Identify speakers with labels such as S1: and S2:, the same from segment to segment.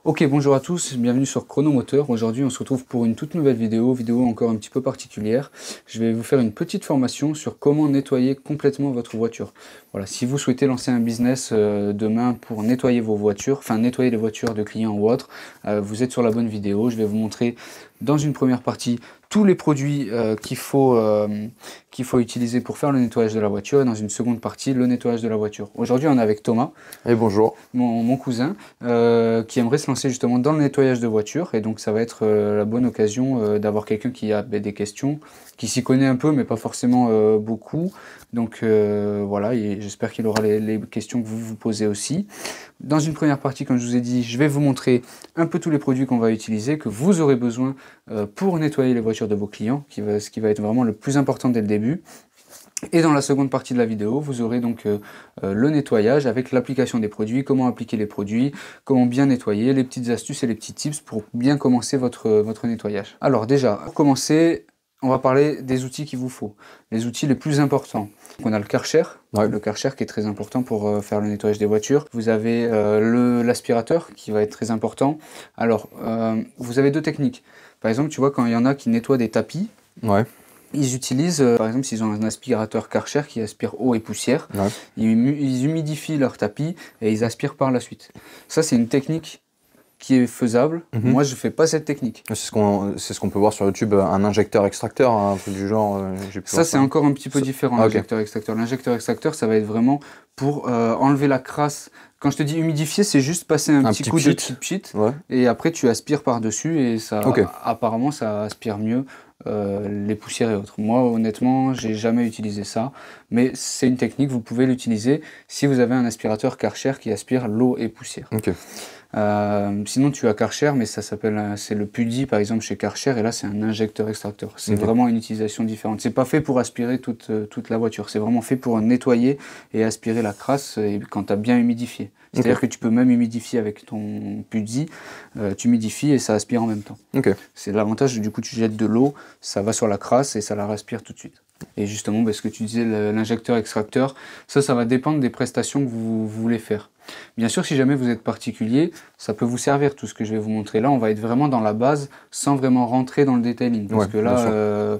S1: Ok, bonjour à tous, bienvenue sur Chronomoteur. Aujourd'hui, on se retrouve pour une toute nouvelle vidéo encore un petit peu particulière. Je vais vous faire une petite formation sur comment nettoyer complètement votre voiture. Voilà, si vous souhaitez lancer un business demain pour nettoyer vos voitures, enfin nettoyer les voitures de clients ou autres, vous êtes sur la bonne vidéo. Je vais vous montrer dans une première partie tous les produits qu'il faut utiliser pour faire le nettoyage de la voiture et dans une seconde partie le nettoyage de la voiture. Aujourd'hui, on est avec Thomas.
S2: Et bonjour.
S1: Mon cousin qui aimerait se lancer justement dans le nettoyage de voiture, et donc ça va être la bonne occasion d'avoir quelqu'un qui a des questions, qui s'y connaît un peu mais pas forcément beaucoup. Donc voilà, j'espère qu'il aura les questions que vous vous posez aussi. Dans une première partie, comme je vous ai dit, je vais vous montrer un peu tous les produits qu'on va utiliser, que vous aurez besoin pour nettoyer les voitures de vos clients, ce qui va être vraiment le plus important dès le début. Et dans la seconde partie de la vidéo, vous aurez donc le nettoyage avec l'application des produits, comment appliquer les produits, comment bien nettoyer, les petites astuces et les petits tips pour bien commencer votre nettoyage. Alors déjà, pour commencer, on va parler des outils qu'il vous faut, les outils les plus importants. Donc on a le Karcher, le Karcher qui est très important pour faire le nettoyage des voitures. Vous avez l'aspirateur qui va être très important. Alors, vous avez deux techniques. Par exemple, tu vois, quand il y en a qui nettoient des tapis, ils utilisent, par exemple, s'ils ont un aspirateur Karcher qui aspire eau et poussière, ils humidifient leur tapis et ils aspirent par la suite. Ça, c'est une technique qui est faisable. Moi, je fais pas cette technique.
S2: C'est ce qu'on peut voir sur YouTube, un injecteur-extracteur, un truc du genre.
S1: Ça, c'est encore un petit peu différent, l'injecteur-extracteur. L'injecteur-extracteur, ça va être vraiment pour enlever la crasse. Quand je te dis humidifier, c'est juste passer un petit coup de tip sheet et après tu aspires par-dessus et ça, apparemment, ça aspire mieux les poussières et autres. Moi, honnêtement, j'ai jamais utilisé ça, mais c'est une technique, vous pouvez l'utiliser si vous avez un aspirateur Karcher qui aspire l'eau et poussière. Sinon, tu as Karcher, mais ça s'appelle, c'est le PUDI par exemple chez Karcher, et là c'est un injecteur-extracteur. C'est vraiment une utilisation différente. C'est pas fait pour aspirer toute la voiture, c'est vraiment fait pour nettoyer et aspirer la crasse quand tu as bien humidifié. C'est-à-dire que tu peux même humidifier avec ton PUDI, tu humidifies et ça aspire en même temps. C'est l'avantage, du coup tu jettes de l'eau, ça va sur la crasse et ça la respire tout de suite. Et justement, ce que tu disais, l'injecteur-extracteur, ça va dépendre des prestations que vous voulez faire. Bien sûr, si jamais vous êtes particulier, ça peut vous servir, tout ce que je vais vous montrer là. On va être vraiment dans la base, sans vraiment rentrer dans le detailing. Parce que là,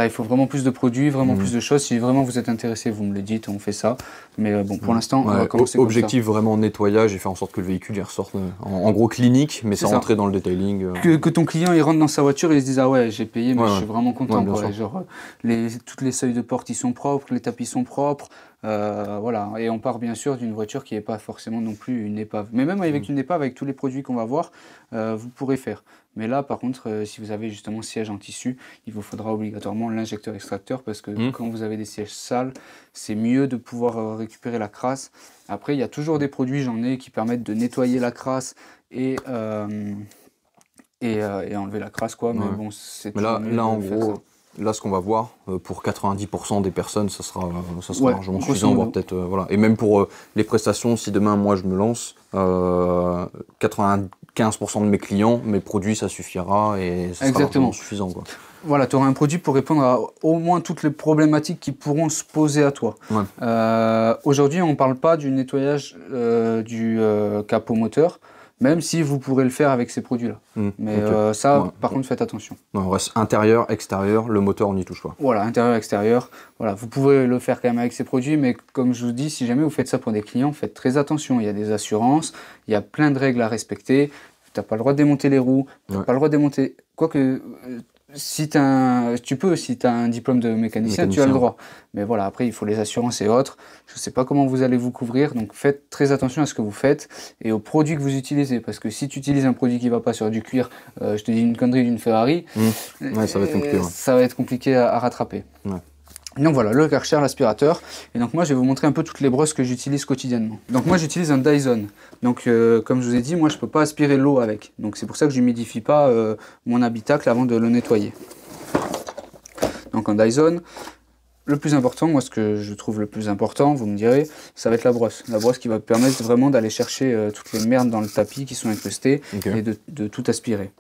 S1: il faut vraiment plus de produits, vraiment plus de choses. Si vraiment vous êtes intéressé, vous me le dites, on fait ça. Mais bon, pour l'instant, on va commencer comme ça.
S2: Objectif vraiment nettoyage et faire en sorte que le véhicule il ressorte en gros clinique, mais sans rentrer dans le detailing.
S1: Que ton client il rentre dans sa voiture et il se dise ah ouais, j'ai payé, mais je suis vraiment content. Genre, toutes les seuils de porte ils sont propres, les tapis sont propres. Voilà, et on part bien sûr d'une voiture qui n'est pas forcément non plus une épave. Mais même avec une épave, avec tous les produits qu'on va voir, vous pourrez faire. Mais là, par contre, si vous avez justement siège en tissu, il vous faudra obligatoirement l'injecteur-extracteur parce que quand vous avez des sièges sales, c'est mieux de pouvoir récupérer la crasse. Après, il y a toujours des produits, j'en ai, qui permettent de nettoyer la crasse et enlever la crasse, quoi. Mais bon, c'est
S2: là en gros. Là, ce qu'on va voir, pour 90% des personnes, ça sera largement suffisant, voire peut-être, voilà. Et même pour les prestations, si demain, moi, je me lance, 95% de mes clients, mes produits, ça suffira et ça sera largement suffisant, quoi.
S1: Voilà, tu auras un produit pour répondre à au moins toutes les problématiques qui pourront se poser à toi. Aujourd'hui, on ne parle pas du nettoyage du capot moteur, même si vous pourrez le faire avec ces produits-là. Mais par contre, faites attention.
S2: On reste intérieur, extérieur, le moteur, on n'y touche pas.
S1: Voilà, intérieur, extérieur. Voilà, vous pouvez le faire quand même avec ces produits, mais comme je vous dis, si jamais vous faites ça pour des clients, faites très attention. Il y a des assurances, il y a plein de règles à respecter. Tu n'as pas le droit de démonter les roues, tu n'as pas le droit de démonter... Quoique... Si tu as un diplôme de mécanicien, tu as le droit. Mais voilà, après, il faut les assurances et autres. Je ne sais pas comment vous allez vous couvrir, donc faites très attention à ce que vous faites et aux produits que vous utilisez. Parce que si tu utilises un produit qui ne va pas sur du cuir, je te dis une connerie d'une Ferrari,
S2: ça va être compliqué.
S1: Ça va être compliqué à rattraper. Donc voilà, le Karcher, l'aspirateur. Et donc moi, je vais vous montrer un peu toutes les brosses que j'utilise quotidiennement. Donc moi, j'utilise un Dyson. Donc comme je vous ai dit, moi, je ne peux pas aspirer l'eau avec. Donc c'est pour ça que je n'humidifie pas mon habitacle avant de le nettoyer. Donc un Dyson. Le plus important, moi, ce que je trouve le plus important, vous me direz, ça va être la brosse. La brosse qui va permettre vraiment d'aller chercher toutes les merdes dans le tapis qui sont incrustées et de tout aspirer.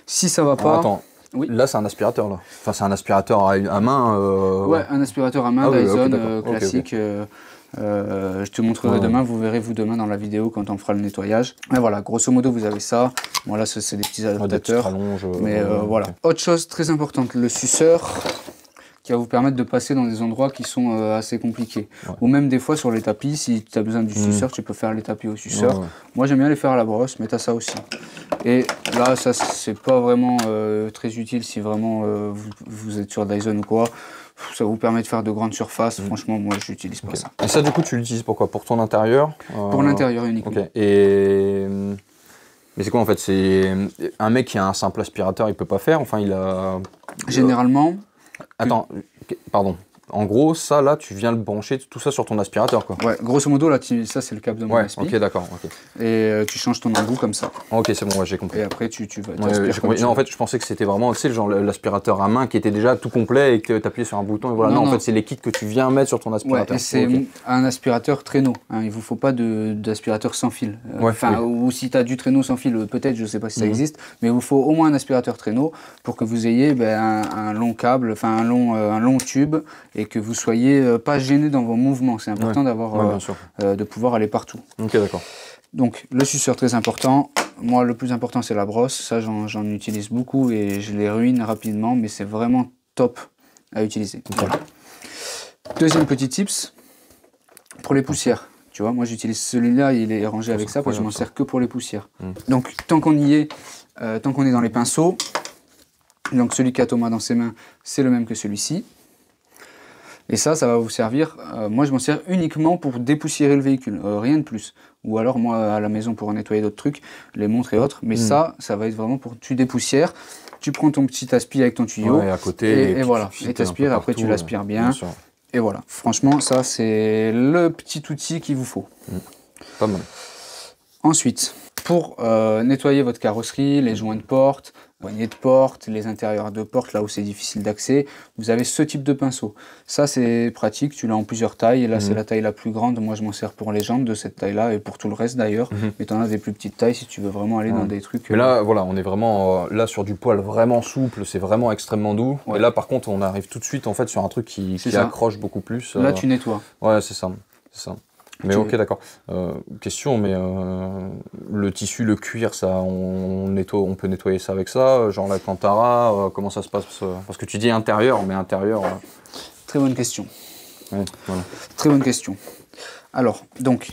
S1: Si ça va pas...
S2: Attends. Là, c'est un aspirateur, là. Enfin, c'est un aspirateur à main.
S1: Ouais, un aspirateur à main, Dyson, classique. Je te montrerai demain, vous verrez demain dans la vidéo quand on fera le nettoyage. Et voilà, grosso modo, vous avez ça. Bon, là, c'est des petits adaptateurs. Mais voilà. Okay. Autre chose très importante, le suceur qui va vous permettre de passer dans des endroits qui sont assez compliqués. Ou même des fois sur les tapis, si tu as besoin du suceur, tu peux faire les tapis au suceur. Moi, j'aime bien les faire à la brosse, mais tu as ça aussi. Et là, ça, c'est pas vraiment très utile si vraiment vous êtes sur Dyson ou quoi. Ça vous permet de faire de grandes surfaces. Franchement, moi, je n'utilise pas ça.
S2: Et ça, du coup, tu l'utilises pour quoi? Pour ton intérieur?
S1: Pour l'intérieur uniquement.
S2: Ok. Mais c'est quoi, en fait? C'est un mec qui a un simple aspirateur, il peut pas faire? Enfin, il a...
S1: Généralement...
S2: Attends, pardon. En gros, ça, là, tu viens le brancher, tout ça sur ton aspirateur, quoi.
S1: Ouais, grosso modo, là, ça, c'est le câble de mon aspi.
S2: Ok, d'accord. Okay.
S1: Et tu changes ton embout comme ça.
S2: Ok, c'est bon, j'ai compris.
S1: Et après, tu vas...
S2: Non, en fait, je pensais que c'était vraiment, tu sais, genre l'aspirateur à main qui était déjà tout complet et que tu appuyais sur un bouton. Et voilà. Non, en fait, c'est les kits que tu viens mettre sur ton aspirateur.
S1: Ouais, c'est un aspirateur traîneau. Hein. Il vous faut pas d'aspirateur sans fil. Ou si tu as du traîneau sans fil, peut-être, je sais pas si ça existe, mais il vous faut au moins un aspirateur traîneau pour que vous ayez un long câble, enfin un long tube et que vous soyez pas gêné dans vos mouvements. C'est important d'avoir de pouvoir aller partout.
S2: Ok, d'accord.
S1: Donc le suceur très important. Moi le plus important c'est la brosse. Ça j'en utilise beaucoup et je les ruine rapidement, mais c'est vraiment top à utiliser. Okay. Voilà. Deuxième petit tips pour les poussières. Tu vois, moi j'utilise celui-là, il est rangé avec ça parce que je m'en sers que pour les poussières. Donc tant qu'on y est, tant qu'on est dans les pinceaux, donc celui qu'a Thomas dans ses mains, c'est le même que celui-ci. Et ça va vous servir, moi je m'en sers uniquement pour dépoussiérer le véhicule, rien de plus. Ou alors moi à la maison pour nettoyer d'autres trucs, les montres et autres, mais ça va être vraiment pour tu dépoussières, tu prends ton petit aspi avec ton tuyau,
S2: à côté,
S1: et voilà, et t'aspires, après tu l'aspires bien, et voilà. Franchement ça c'est le petit outil qu'il vous faut.
S2: Pas mal.
S1: Ensuite, pour nettoyer votre carrosserie, les joints de porte, poignées de porte, les intérieurs de porte, là où c'est difficile d'accès, vous avez ce type de pinceau. Ça c'est pratique, tu l'as en plusieurs tailles, et là c'est la taille la plus grande, moi je m'en sers pour les jambes de cette taille-là, et pour tout le reste d'ailleurs, mais tu en as des plus petites tailles si tu veux vraiment aller dans des trucs...
S2: Mais là, voilà, on est vraiment là sur du poil vraiment souple, c'est vraiment extrêmement doux, et là par contre on arrive tout de suite en fait sur un truc qui accroche beaucoup plus.
S1: Là tu nettoies.
S2: Ouais, c'est ça. Mais ok, d'accord. Question, mais le tissu, le cuir, ça, on peut nettoyer ça avec ça, genre l'Alcantara, comment ça se passe? Parce que tu dis intérieur, mais intérieur...
S1: Très bonne question.
S2: Ouais, voilà.
S1: Très bonne question. Alors, donc,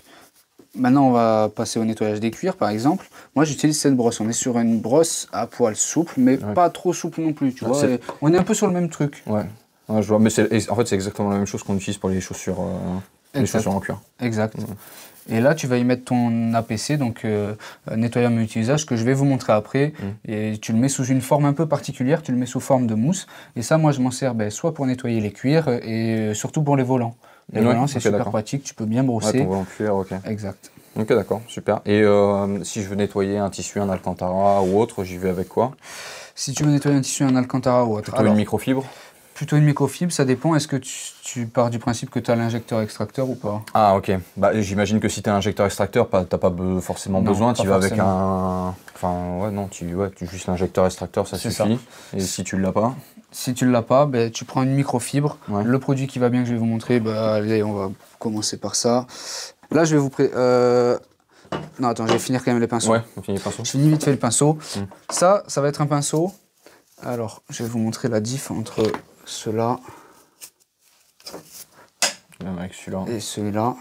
S1: maintenant on va passer au nettoyage des cuirs, par exemple. Moi j'utilise cette brosse, on est sur une brosse à poil souple, mais pas trop souple non plus, tu vois. On est un peu sur le même truc.
S2: Ouais, je vois, mais en fait c'est exactement la même chose qu'on utilise pour les chaussures... Les chaussures en cuir.
S1: Exact. Et là, tu vas y mettre ton APC, donc nettoyeur multi-usage, que je vais vous montrer après. Et tu le mets sous une forme un peu particulière, tu le mets sous forme de mousse. Et ça, moi, je m'en sers soit pour nettoyer les cuirs et surtout pour les volants. Les volants, c'est super pratique, tu peux bien brosser.
S2: Ton volant cuir, ok.
S1: Exact.
S2: Ok, d'accord, super. Et si je veux nettoyer un tissu, un Alcantara ou autre, j'y vais avec quoi?
S1: Si tu veux nettoyer un tissu, un Alcantara ou autre.
S2: Plutôt une microfibre?
S1: Plutôt une microfibre, ça dépend. Est-ce que tu pars du principe que tu as l'injecteur extracteur ou pas?
S2: Ah ok, bah, j'imagine que si tu as un injecteur extracteur, t'as pas forcément besoin, tu vas avec un... Enfin ouais, non, tu juste l'injecteur extracteur, ça suffit. Et si tu l'as pas?
S1: Si tu l'as pas, tu prends une microfibre. Le produit qui va bien que je vais vous montrer, allez, on va commencer par ça. Là, je vais vous... Non, attends, je vais finir quand même les pinceaux.
S2: Ouais, on finit les pinceaux.
S1: Je finis vite fait le pinceau. Ça va être un pinceau. Alors, je vais vous montrer la diff entre ceux-là et celui-là.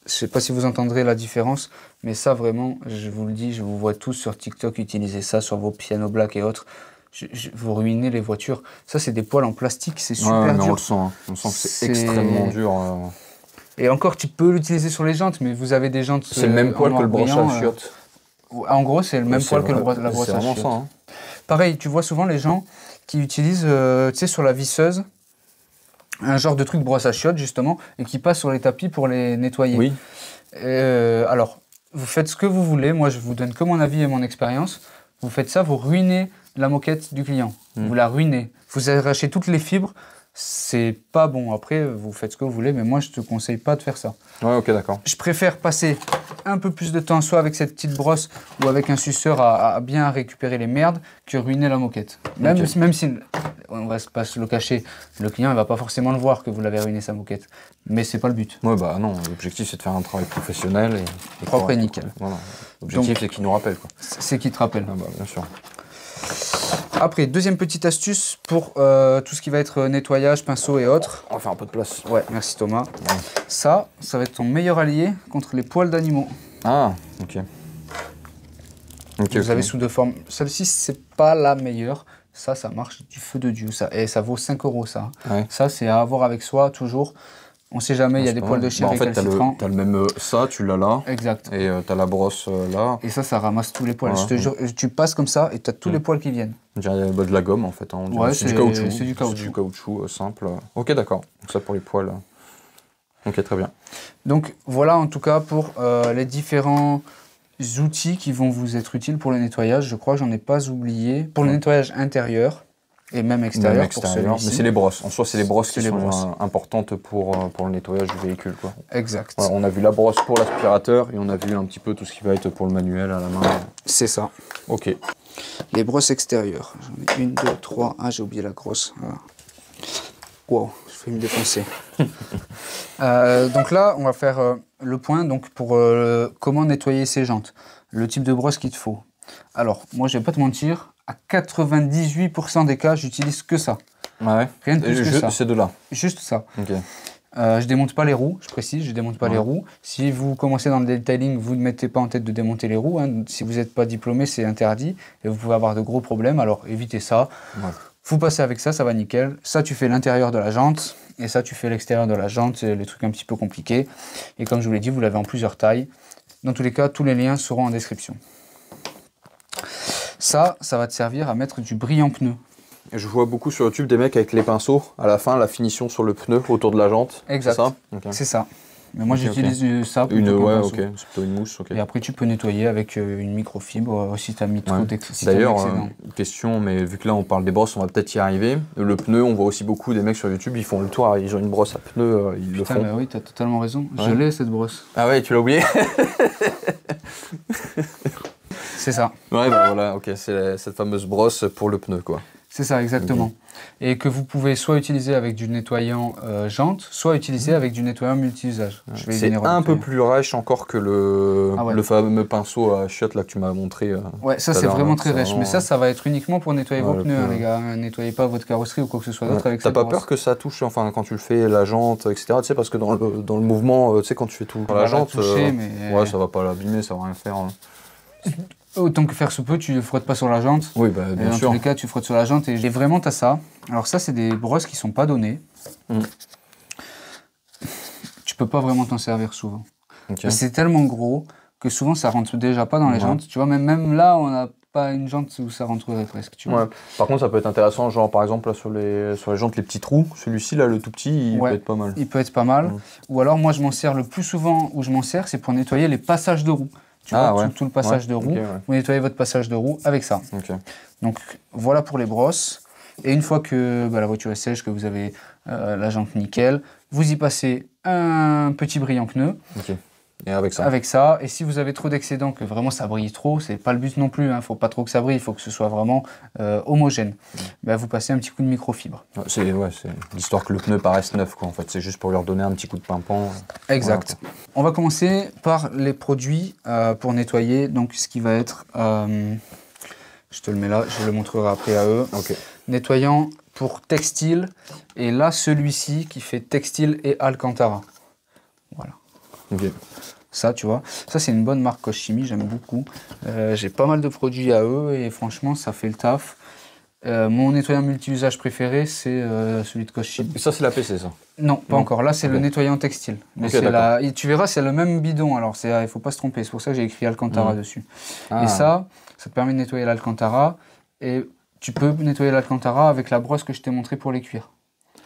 S1: Je sais pas si vous entendrez la différence, mais ça vraiment, je vous le dis, je vous vois tous sur TikTok utiliser ça sur vos pianos black et autres. Vous ruinez les voitures. Ça, c'est des poils en plastique, c'est super dur.
S2: On le sent, hein. On sent que c'est extrêmement dur.
S1: Et encore, tu peux l'utiliser sur les jantes, mais vous avez des jantes.
S2: C'est le même poil que le brossage à chiottes.
S1: En gros, c'est le même poil que la brosse à chiottes. Hein. Pareil, tu vois souvent les gens qui utilisent, tu sais, sur la visseuse, un genre de truc brosse à chiottes, justement, et qui passent sur les tapis pour les nettoyer. Oui. Alors, vous faites ce que vous voulez. Moi, je vous donne que mon avis et mon expérience. Vous faites ça, vous ruinez la moquette du client. Vous la ruinez. Vous arrachez toutes les fibres. C'est pas bon. Après, vous faites ce que vous voulez, mais moi, je te conseille pas de faire ça.
S2: Ouais, ok, d'accord.
S1: Je préfère passer un peu plus de temps, soit avec cette petite brosse ou avec un suceur à bien récupérer les merdes, que ruiner la moquette. Même si, on va pas se le cacher, le client ne va pas forcément le voir que vous l'avez ruiné sa moquette. Mais c'est pas le but.
S2: Ouais, bah non, l'objectif c'est de faire un travail professionnel et
S1: propre et nickel.
S2: Voilà. L'objectif c'est qu'il nous rappelle, quoi.
S1: C'est qu'il te rappelle.
S2: Ah bah, bien sûr.
S1: Après, deuxième petite astuce pour tout ce qui va être nettoyage, pinceau et autres.
S2: On va faire un peu de place.
S1: Ouais, merci Thomas. Ouais. Ça va être ton meilleur allié contre les poils d'animaux.
S2: Ah, ok.
S1: Vous avez sous deux formes. Celle-ci, c'est pas la meilleure. Ça marche du feu de Dieu. Et ça vaut 5 €, ça. Ouais. Ça, c'est à avoir avec soi, toujours. On sait jamais, il y a des poils de chien récalcitrants.
S2: T'as le même ça, tu l'as là.
S1: Exact.
S2: Et t'as la brosse là.
S1: Et ça ramasse tous les poils. Je te jure, tu passes comme ça et t'as tous les poils qui viennent.
S2: On dirait de la gomme en fait. Hein.
S1: Ouais,
S2: c'est du caoutchouc.
S1: C'est du caoutchouc.
S2: C'est du caoutchouc simple. Ok, d'accord. Donc ça pour les poils. Ok, très bien.
S1: Donc voilà en tout cas pour les différents outils qui vont vous être utiles pour le nettoyage. Je crois que j'en ai pas oublié. Pour le nettoyage intérieur. Et même extérieur, pour celui-ci.
S2: Mais c'est les brosses. En soi, c'est les brosses qui sont importantes pour le nettoyage du véhicule, quoi.
S1: Exact.
S2: Voilà, on a vu la brosse pour l'aspirateur et on a vu un petit peu tout ce qui va être pour le manuel à la main. C'est ça. Ok.
S1: Les brosses extérieures. J'en ai 1, 2, 3. Ah, j'ai oublié la grosse. Voilà. Wow, je vais me défoncer. Donc là, on va faire le point donc, pour comment nettoyer ces jantes. Le type de brosse qu'il te faut. Alors, moi, je vais pas te mentir. À 98% des cas, j'utilise que ça.
S2: Ah ouais.
S1: Rien de plus que ça.
S2: C'est de là.
S1: Juste ça.
S2: Okay.
S1: Je démonte pas les roues, je précise, je démonte pas les roues. Si vous commencez dans le detailing, vous ne mettez pas en tête de démonter les roues. Hein. Si vous n'êtes pas diplômé, c'est interdit et vous pouvez avoir de gros problèmes. Alors évitez ça. Ouais. Vous passez avec ça, ça va nickel. Ça, tu fais l'intérieur de la jante et ça, tu fais l'extérieur de la jante. C'est les trucs un petit peu compliqués. Et comme je vous l'ai dit, vous l'avez en plusieurs tailles. Dans tous les cas, tous les liens seront en description. Ça va te servir à mettre du brillant pneu.
S2: Je vois beaucoup sur YouTube des mecs avec les pinceaux, à la fin, la finition sur le pneu autour de la jante.
S1: Exact.
S2: C'est ça
S1: okay. C'est ça. Mais moi, j'utilise ça pour
S2: c'est plutôt une mousse.
S1: Et après, tu peux nettoyer avec une microfibre si tu as mis trop d'excédent.
S2: D'ailleurs, question, mais vu que là, on parle des brosses, on va peut-être y arriver. Le pneu, on voit aussi beaucoup des mecs sur YouTube, ils font le tour, ils ont une brosse à pneu, ils le font.
S1: Bah oui, tu as totalement raison. Ouais. Je l'ai, cette brosse.
S2: Ah ouais, tu l'as oublié.
S1: C'est ça.
S2: Ouais, bah voilà, ok, c'est cette fameuse brosse pour le pneu, quoi.
S1: C'est ça, exactement. Okay. Et que vous pouvez soit utiliser avec du nettoyant jante, soit utiliser avec du nettoyant multi-usage.
S2: C'est un peu plus rêche encore que le fameux pinceau à chiottes là que tu m'as montré.
S1: Ouais, ça c'est vraiment très rêche. Mais ça va être uniquement pour nettoyer vos pneus, hein, les gars. Nettoyez pas votre carrosserie ou quoi que ce soit d'autre avec ça.
S2: T'as pas peur que ça touche, enfin quand tu le fais, la jante, etc. Tu sais, parce que dans le mouvement, tu sais, quand tu fais tout la jante, ouais, ça va pas l'abîmer, ça va rien faire. Hein.
S1: Autant que faire se peut, tu ne frottes pas sur la jante.
S2: Oui, bah, bien sûr.
S1: Dans tous les cas, tu frottes sur la jante et vraiment, tu as ça. Alors ça, c'est des brosses qui ne sont pas données. Tu peux pas vraiment t'en servir souvent. Okay. C'est tellement gros que souvent, ça rentre déjà pas dans les jantes. Tu vois, même là, on n'a pas une jante où ça rentrerait presque. Tu vois.
S2: Par contre, ça peut être intéressant, genre par exemple, là, sur les jantes, les petits trous. Celui-ci, là, le tout petit, il peut être pas mal.
S1: Il peut être pas mal. Ou alors, moi, je m'en sers le plus souvent où je m'en sers, c'est pour nettoyer les passages de roues. Tu vois, tout le passage de roue, vous nettoyez votre passage de roue avec ça. Okay. Donc voilà pour les brosses. Et une fois que la voiture est sèche, que vous avez la jante nickel, vous y passez un petit brillant pneu.
S2: Okay. Et avec ça.
S1: Avec ça. Et si vous avez trop d'excédent, que vraiment ça brille trop, c'est pas le but non plus. Faut pas trop que ça brille, il faut que ce soit vraiment homogène. Vous passez un petit coup de microfibre.
S2: C'est l'histoire que le pneu paraisse neuf, quoi. En fait, c'est juste pour leur donner un petit coup de pimpant.
S1: Exact. Voilà. On va commencer par les produits pour nettoyer. Donc ce qui va être, je te le mets là, je le montrerai après à eux.
S2: Okay.
S1: Nettoyant pour textile. Et là, celui-ci qui fait textile et Alcantara. Voilà.
S2: Ok.
S1: Ça, tu vois, ça c'est une bonne marque Koch Chimie, j'aime beaucoup. J'ai pas mal de produits à eux et franchement, ça fait le taf. Mon nettoyant multi-usage préféré, c'est celui de Koch Chimie.
S2: Ça, c'est la PC, ça?
S1: Non, pas encore. Là, c'est le nettoyant textile. Mais tu verras, c'est le même bidon. Alors, il faut pas se tromper. C'est pour ça que j'ai écrit Alcantara dessus. Et ça te permet de nettoyer l'Alcantara. Et tu peux nettoyer l'Alcantara avec la brosse que je t'ai montrée pour les cuirs.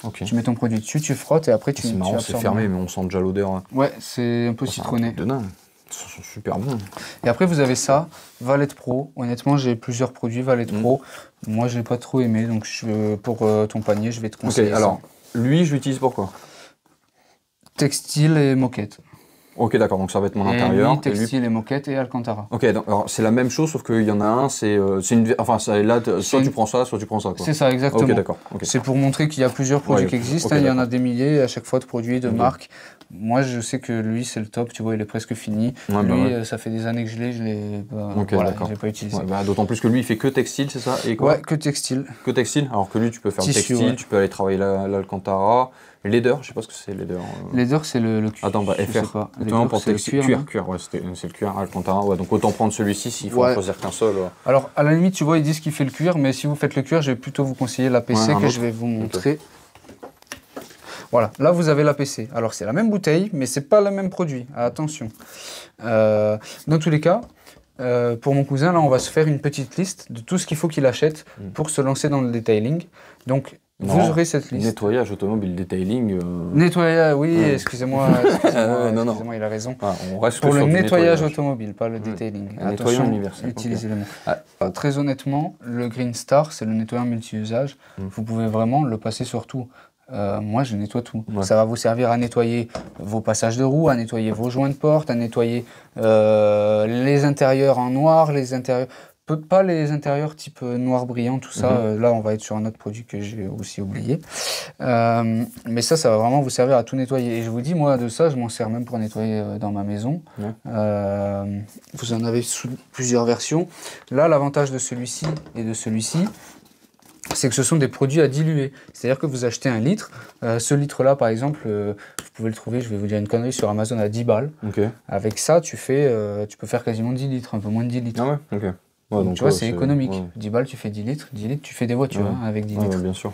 S1: Okay. Tu mets ton produit dessus, tu frottes et après tu...
S2: C'est marrant, c'est fermé, mais on sent déjà l'odeur. Hein.
S1: Ouais, c'est un peu citronné.
S2: De dingue. Ils sont super bons.
S1: Et après, vous avez ça, Valette Pro. Honnêtement, j'ai plusieurs produits Valette Pro. Moi, je l'ai pas trop aimé, donc pour ton panier, je vais te conseiller ça.
S2: Alors, lui, je l'utilise pour quoi?
S1: Textile et moquette.
S2: Ok, d'accord, donc ça va être mon intérieur.
S1: Lui, textile et moquette et Alcantara.
S2: Ok, alors c'est la même chose, sauf qu'il y en a un, c'est une... Enfin, là, soit tu prends ça, soit tu prends ça.
S1: C'est ça, exactement.
S2: Ok, d'accord. Okay.
S1: C'est pour montrer qu'il y a plusieurs produits qui existent. Il y en a des milliers à chaque fois de produits, de marques. Moi, je sais que lui, c'est le top. Tu vois, il est presque fini. Lui, ça fait des années que je l'ai. J'ai pas utilisé.
S2: D'autant plus que lui, il fait que textile, c'est ça? Et quoi?
S1: Ouais, que textile.
S2: Que textile. Alors que lui, tu peux faire tissu, le textile, tu peux aller travailler l'Alcantara. Leather, je sais pas ce que c'est, Leather.
S1: Leather, c'est le cuir.
S2: Attends, FR. Pour
S1: c'est le cuir.
S2: Cuir, ouais, c'est le cuir, Alcantara. Ouais, donc autant prendre celui-ci s'il faut en choisir qu'un seul.
S1: Alors, à la limite, tu vois, ils disent qu'il fait le cuir, mais si vous faites le cuir, je vais plutôt vous conseiller l'APC que je vais vous montrer. Voilà, là vous avez l'APC. Alors c'est la même bouteille, mais c'est pas le même produit. Attention. Dans tous les cas, pour mon cousin, là on va se faire une petite liste de tout ce qu'il faut qu'il achète pour se lancer dans le detailing. Donc vous aurez cette liste.
S2: Nettoyage automobile detailing.
S1: Nettoyage, oui, excusez-moi, il a raison.
S2: On reste
S1: pour le nettoyage automobile, pas le detailing.
S2: Nettoyage universel.
S1: Utilisez le mot. Très honnêtement, le Green Star, c'est le nettoyant multi-usage. Vous pouvez vraiment le passer sur tout. Moi, je nettoie tout. Ça va vous servir à nettoyer vos passages de roues, à nettoyer vos joints de porte, à nettoyer les intérieurs en noir, les intérieurs... Pas les intérieurs type noir brillant, tout ça. Là, on va être sur un autre produit que j'ai aussi oublié. Mais ça va vraiment vous servir à tout nettoyer. Et je vous dis, moi, de ça, je m'en sers même pour nettoyer dans ma maison. Vous en avez sous plusieurs versions. Là, l'avantage de celui-ci et de celui-ci, c'est que ce sont des produits à diluer. C'est-à-dire que vous achetez un litre. Ce litre-là, par exemple, vous pouvez le trouver, je vais vous dire une connerie, sur Amazon à 10 balles. Avec ça, tu peux faire quasiment 10 litres, un peu moins de 10 litres.
S2: Ah ouais, ok. Ouais,
S1: donc tu vois, c'est économique. 10 balles, tu fais 10 litres. 10 litres, tu fais des voitures avec 10 litres.
S2: Bien sûr.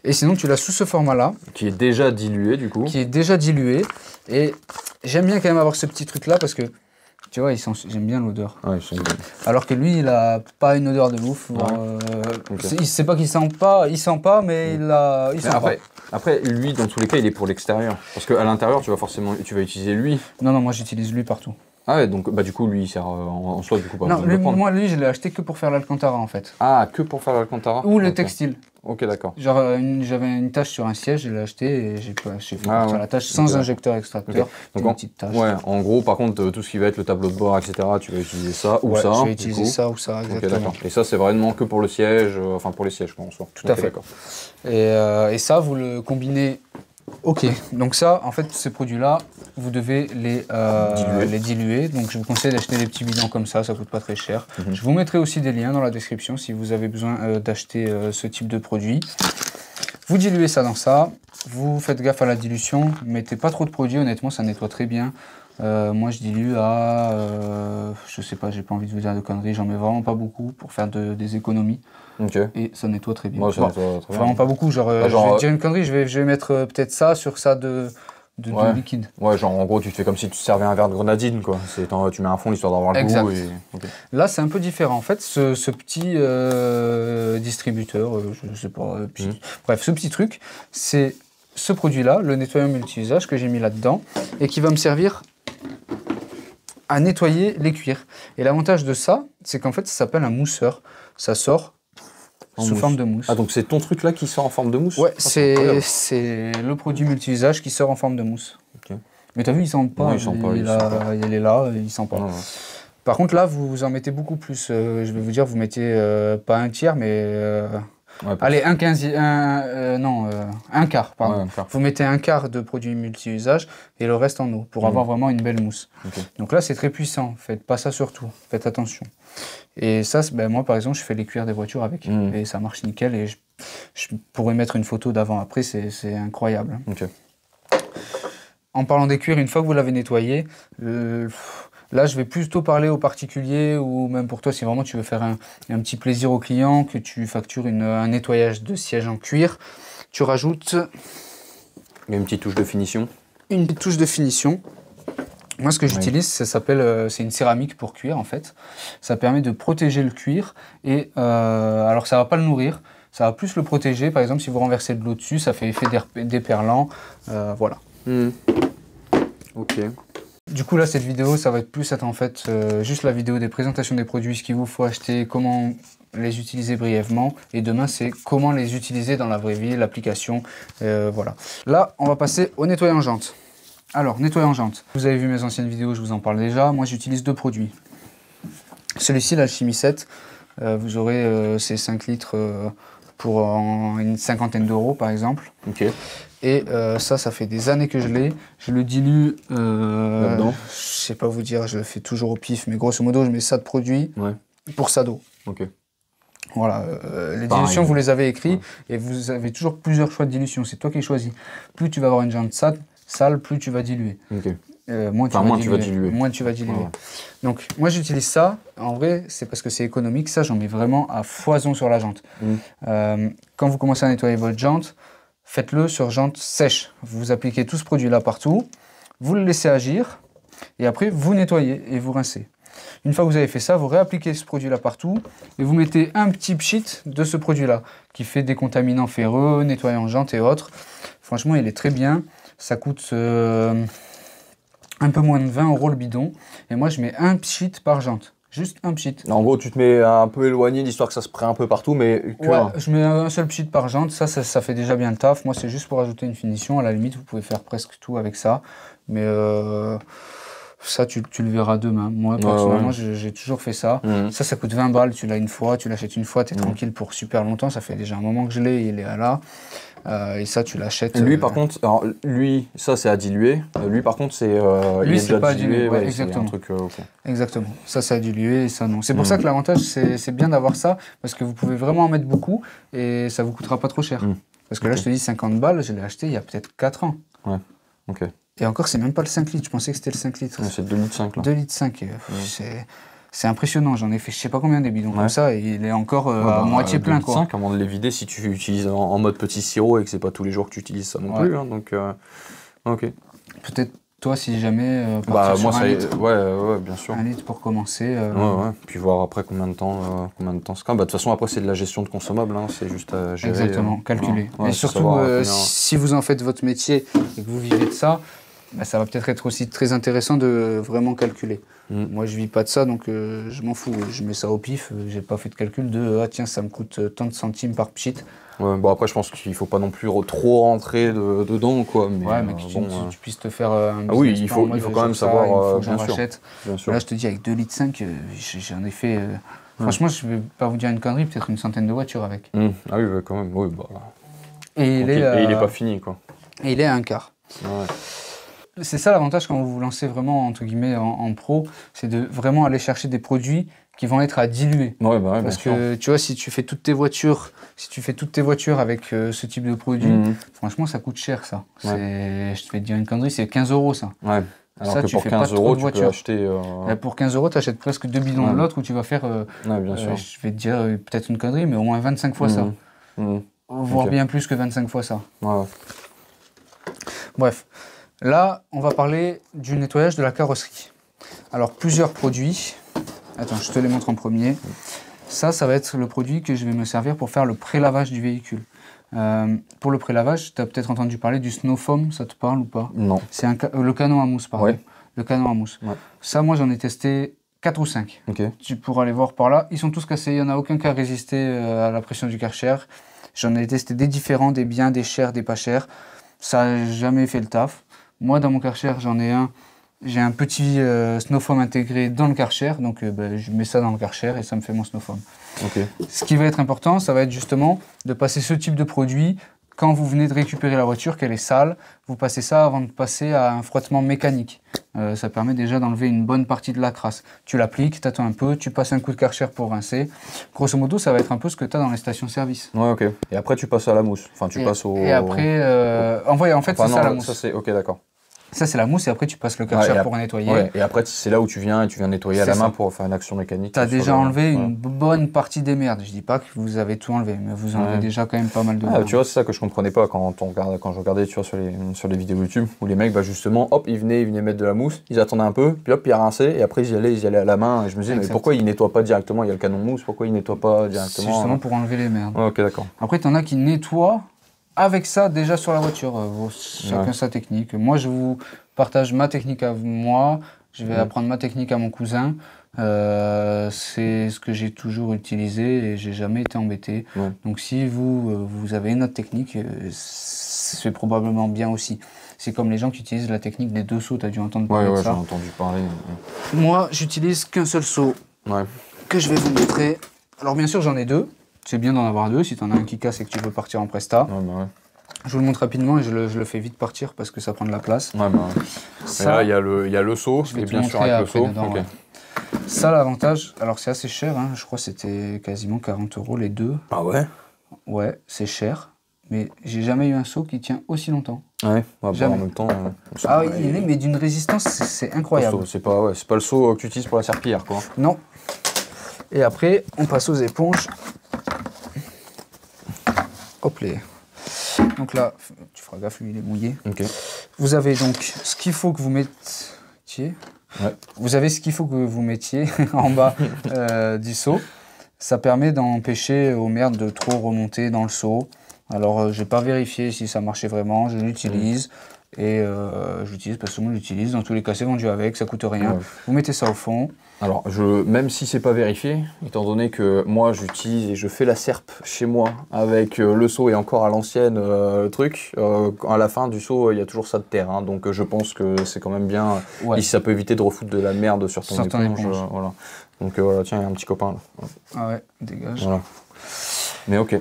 S1: Et sinon, tu l'as sous ce format-là.
S2: Qui est déjà dilué, du coup.
S1: Qui est déjà dilué. Et j'aime bien quand même avoir ce petit truc-là parce que, tu vois, j'aime bien l'odeur.
S2: Ouais, j'aime bien.
S1: Alors que lui, il a pas une odeur de ouf. C'est pas qu'il sent pas, mais il sent pas.
S2: Après, lui, dans tous les cas, il est pour l'extérieur. Parce qu'à l'intérieur, tu vas utiliser lui.
S1: Non, moi j'utilise lui partout.
S2: Ah ouais, donc du coup, lui, il sert en soi, du coup, pas
S1: non, moi, lui, je l'ai acheté que pour faire l'Alcantara, en fait.
S2: Ah, que pour faire l'Alcantara?
S1: Ou le textile.
S2: Ok, d'accord.
S1: Genre, j'avais une tache sur un siège, je l'ai acheté et j'ai fait sur la tache sans injecteur extracteur.
S2: Donc, une petite tache. Ouais, en gros, par contre, tout ce qui va être le tableau de bord, etc., tu vas utiliser ça ou ça.
S1: Je vais utiliser ça ou ça, exactement.
S2: Ok, d'accord. Et ça, c'est vraiment que pour le siège, enfin pour les sièges, quoi, en soi.
S1: Tout à fait. Et ça, vous le combinez. Ok, donc ça, en fait, ces produits-là, vous devez les diluer. Donc, je vous conseille d'acheter des petits bidons comme ça coûte pas très cher. Je vous mettrai aussi des liens dans la description si vous avez besoin d'acheter ce type de produit. Vous diluez ça dans ça, vous faites gaffe à la dilution, mettez pas trop de produits, honnêtement, ça nettoie très bien. Moi, je dilue à, je sais pas, j'ai pas envie de vous dire de conneries, j'en mets vraiment pas beaucoup pour faire des économies. Et ça nettoie très bien. Vraiment pas beaucoup, genre je vais dire une connerie, je vais mettre peut-être ça sur ça de liquide.
S2: Ouais, genre en gros, tu fais comme si tu servais un verre de grenadine, quoi. Tu mets un fond histoire d'avoir le goût.
S1: Là, c'est un peu différent. En fait, ce petit distributeur, je sais pas, bref, ce petit truc, c'est ce produit-là, le nettoyant multi-usage que j'ai mis là-dedans et qui va me servir à nettoyer les cuirs. Et l'avantage de ça, c'est qu'en fait, ça s'appelle un mousseur. Ça sort sous forme de mousse.
S2: Ah, donc c'est ton truc là qui sort en forme de mousse?
S1: Ouais, c'est le produit multi-usage qui sort en forme de mousse. Mais t'as vu, il sent pas. Il est là, il sent pas. Par contre, là, vous en mettez beaucoup plus. Je vais vous dire, vous mettez pas un tiers, mais... allez, un quart, pardon. Ouais, vous mettez un quart de produit multi-usage et le reste en eau pour avoir vraiment une belle mousse. Donc là, c'est très puissant. Faites pas ça surtout. Faites attention. Et ça, moi, par exemple, je fais les cuirs des voitures avec. Et ça marche nickel. Et je pourrais mettre une photo d'avant-après. C'est incroyable. En parlant des cuirs, une fois que vous l'avez nettoyé, là, je vais plutôt parler aux particuliers ou même pour toi, si vraiment tu veux faire un petit plaisir au client, que tu factures un nettoyage de siège en cuir, tu rajoutes...
S2: Une petite touche de finition.
S1: Une petite touche de finition. Moi, ce que j'utilise, c'est une céramique pour cuir, en fait. Ça permet de protéger le cuir et... alors, ça ne va pas le nourrir, ça va plus le protéger. Par exemple, si vous renversez de l'eau dessus, ça fait effet déperlant. Voilà.
S2: Ok.
S1: Du coup, là, cette vidéo, ça va être plus en fait juste la vidéo des présentations des produits, ce qu'il vous faut acheter, comment les utiliser brièvement. Et demain, c'est comment les utiliser dans la vraie vie, l'application. Voilà. Là, on va passer au nettoyant jante. Alors, nettoyant jante. Vous avez vu mes anciennes vidéos, je vous en parle déjà. Moi, j'utilise 2 produits. Celui-ci, l'Alchimie 7, vous aurez ces 5 litres pour une cinquantaine d'euros, par exemple.
S2: Ok.
S1: Et ça fait des années que je l'ai. Je le dilue, je sais pas vous dire, je le fais toujours au pif, mais grosso modo, je mets ça de produit pour ça d'eau.
S2: Ok.
S1: Voilà, les dilutions, vous les avez écrites et vous avez toujours plusieurs choix de dilution. C'est toi qui choisis. Plus tu vas avoir une jante sale, plus tu vas diluer.
S2: Okay.
S1: Moins tu vas diluer. Ouais. Donc, moi, j'utilise ça. En vrai, c'est parce que c'est économique. Ça, j'en mets vraiment à foison sur la jante. Quand vous commencez à nettoyer votre jante, faites-le sur jante sèche. Vous appliquez tout ce produit-là partout. Vous le laissez agir. Et après, vous nettoyez et vous rincez. Une fois que vous avez fait ça, vous réappliquez ce produit-là partout et vous mettez un petit pchit de ce produit-là qui fait des contaminants ferreux, nettoyant jante et autres. Franchement, il est très bien. Ça coûte un peu moins de 20 € le bidon. Et moi, je mets un pchit par jante. Juste un pchit.
S2: En gros, tu te mets un peu éloigné, d'histoire que ça se prenne un peu partout, mais...
S1: Ouais, je mets un seul pchit par jante. Ça fait déjà bien le taf. Moi, c'est juste pour ajouter une finition. À la limite, vous pouvez faire presque tout avec ça. Mais... ça, tu le verras demain. Moi, personnellement, j'ai toujours fait ça. Ça coûte 20 balles. Tu l'as une fois, tu l'achètes une fois, tu es tranquille pour super longtemps. Ça fait déjà un moment que je l'ai, il est là. Et ça, tu l'achètes.
S2: Lui, par contre, alors, lui, ça, c'est à diluer. Lui, par contre, c'est.
S1: Lui, c'est pas dilué.
S2: Ouais,
S1: exactement.
S2: Un truc, okay.
S1: Exactement. Ça, c'est à diluer et ça, non. C'est pour ça que l'avantage, c'est bien d'avoir ça, parce que vous pouvez vraiment en mettre beaucoup et ça vous coûtera pas trop cher. Parce que là, je te dis 50 balles, je l'ai acheté il y a peut-être 4 ans.
S2: Ouais, ok.
S1: Et encore, c'est même pas le 5 litres. Je pensais que c'était le 5 litres.
S2: Ouais, c'est 2 litres 5 là.
S1: 2 litres 5. C'est impressionnant. J'en ai fait je sais pas combien des bidons comme ça et il est encore à moitié plein.
S2: 2 litres 5, avant de les vider, si tu utilises en mode petit sirop et que c'est pas tous les jours que tu utilises ça non plus. Hein, donc, ok.
S1: Peut-être toi, si jamais.
S2: Moi, ça ouais, bien sûr.
S1: 1 litre pour commencer.
S2: Ouais. Puis voir après combien de temps c'est. De toute façon, après, c'est de la gestion de consommables. Hein, c'est juste à gérer.
S1: Exactement, calculer. Et surtout, si vous en faites votre métier et que vous vivez de ça, ça va peut-être être aussi très intéressant de vraiment calculer. Moi, je vis pas de ça, donc je m'en fous. Je mets ça au pif. J'ai pas fait de calcul de tiens, ça me coûte tant de centimes par pchit.
S2: Ouais, bon après je pense qu'il faut pas non plus trop rentrer dedans quoi. Mais,
S1: mais que tu puisses te faire un
S2: oui, il faut quand même savoir
S1: bien sûr. Là je te dis avec 2 litres 5, j'en ai fait franchement je vais pas vous dire une connerie, peut-être une centaine de voitures avec.
S2: Ah oui quand même, oui bah.
S1: Et il
S2: est pas fini quoi.
S1: Et il est à un quart.
S2: Ouais.
S1: C'est ça l'avantage quand vous vous lancez vraiment entre guillemets en pro, c'est de vraiment aller chercher des produits qui vont être à diluer.
S2: Ouais,
S1: parce que tu vois, si tu fais toutes tes voitures avec ce type de produit, franchement, ça coûte cher ça. Je te vais te dire une connerie, c'est 15 € ça.
S2: Ouais. Alors ça, que pour 15 € tu peux acheter.
S1: Pour 15 €, tu achètes presque 2 bidons de l'autre où tu vas faire.
S2: Bien sûr.
S1: Je vais te dire peut-être une connerie, mais au moins 25 fois ça. Voire bien plus que 25 fois ça.
S2: Ouais.
S1: Bref. Là, on va parler du nettoyage de la carrosserie. Alors, plusieurs produits. Attends, je te les montre en premier. Ça va être le produit que je vais me servir pour faire le pré-lavage du véhicule. Pour le pré-lavage, tu as peut-être entendu parler du Snow Foam, ça te parle ou pas?
S2: Non.
S1: C'est le canon à mousse, pardon.
S2: Ouais.
S1: Le canon à mousse. Ouais. Ça, moi, j'en ai testé 4 ou 5.
S2: Okay.
S1: Tu pourras les voir par là. Ils sont tous cassés, il n'y en a aucun qui a résisté à la pression du Karcher. J'en ai testé des différents, des biens, des chers, des pas chers. Ça n'a jamais fait le taf. Moi, dans mon Karcher, j'en ai un. J'ai un petit Snow Foam intégré dans le Karcher, donc je mets ça dans le Karcher et ça me fait mon Snow Foam.
S2: Okay.
S1: Ce qui va être important, ça va être justement de passer ce type de produit quand vous venez de récupérer la voiture, qu'elle est sale. Vous passez ça avant de passer à un frottement mécanique. Ça permet déjà d'enlever une bonne partie de la crasse. Tu l'appliques, tu attends un peu, tu passes un coup de Karcher pour rincer. Grosso modo, ça va être un peu ce que tu as dans les stations-service.
S2: Ouais, ok. Et après, tu passes à la mousse. Enfin, tu passes au...
S1: Et après, en fait, c'est ça la mousse.
S2: Ça, c'est... Ok, d'accord.
S1: Ça, c'est la mousse et après, tu passes le Karcher pour nettoyer.
S2: Ouais, et après, c'est là où tu viens nettoyer à la main pour faire une action mécanique.
S1: Tu as déjà enlevé une bonne partie des merdes. Je dis pas que vous avez tout enlevé, mais vous enlevez déjà quand même pas mal de merdes.
S2: Tu vois, c'est ça que je comprenais pas quand je regardais tu vois, sur les vidéos YouTube où les mecs, justement, hop, ils venaient mettre de la mousse, ils attendaient un peu, puis hop, ils rinçaient et après, ils y allaient à la main. Et je me disais, mais pourquoi ils nettoient pas directement? Il y a le canon de mousse, pourquoi ils nettoient pas directement?
S1: C'est justement pour enlever les merdes.
S2: Ouais, ok, d'accord.
S1: Après, tu en as qui nettoient avec ça déjà sur la voiture. Chacun sa technique. Moi, je vous partage ma technique à moi. Je vais apprendre ma technique à mon cousin. C'est ce que j'ai toujours utilisé et j'ai jamais été embêté. Donc si vous avez une autre technique, c'est probablement bien aussi. C'est comme les gens qui utilisent la technique des 2 seaux, tu as dû entendre parler de ça.
S2: Ouais, j'ai entendu parler.
S1: Moi, j'utilise qu'un seul seau que je vais vous montrer. Alors bien sûr, j'en ai 2. C'est bien d'en avoir 2 si tu en as un qui casse et que tu veux partir en presta. Je vous le montre rapidement et je le fais vite partir parce que ça prend de la place.
S2: Ça, il y a le seau, et bien sûr avec le seau.
S1: Dedans, ça, l'avantage, alors c'est assez cher, hein, je crois que c'était quasiment 40 € les 2.
S2: Ah ouais?
S1: Ouais, c'est cher, mais j'ai jamais eu un seau qui tient aussi longtemps.
S2: Ouais, en même temps...
S1: ah oui, mais d'une résistance, c'est incroyable.
S2: C'est pas le seau que tu utilises pour la serpillière, quoi.
S1: Non. Et après, on passe aux éponges. Hop là. Donc là, tu feras gaffe, lui il est mouillé. Vous avez donc ce qu'il faut que vous mettiez. Vous avez ce qu'il faut que vous mettiez en bas du seau. Ça permet d'empêcher aux merdes de trop remonter dans le seau. Alors, je n'ai pas vérifié si ça marchait vraiment. Je l'utilise. Et j'utilise parce que moi j'utilise. Dans tous les cas, c'est vendu avec, ça coûte rien. Vous mettez ça au fond.
S2: Alors, même si c'est pas vérifié, étant donné que moi j'utilise et je fais la serpe chez moi avec le seau et encore à l'ancienne truc, à la fin du seau, il y a toujours ça de terre. Hein, donc je pense que c'est quand même bien. Et ça peut éviter de refoutre de la merde sur ton éponge. Voilà. Donc voilà, tiens, il y a un petit copain là.
S1: Ah ouais, dégage.
S2: Voilà. Mais ok.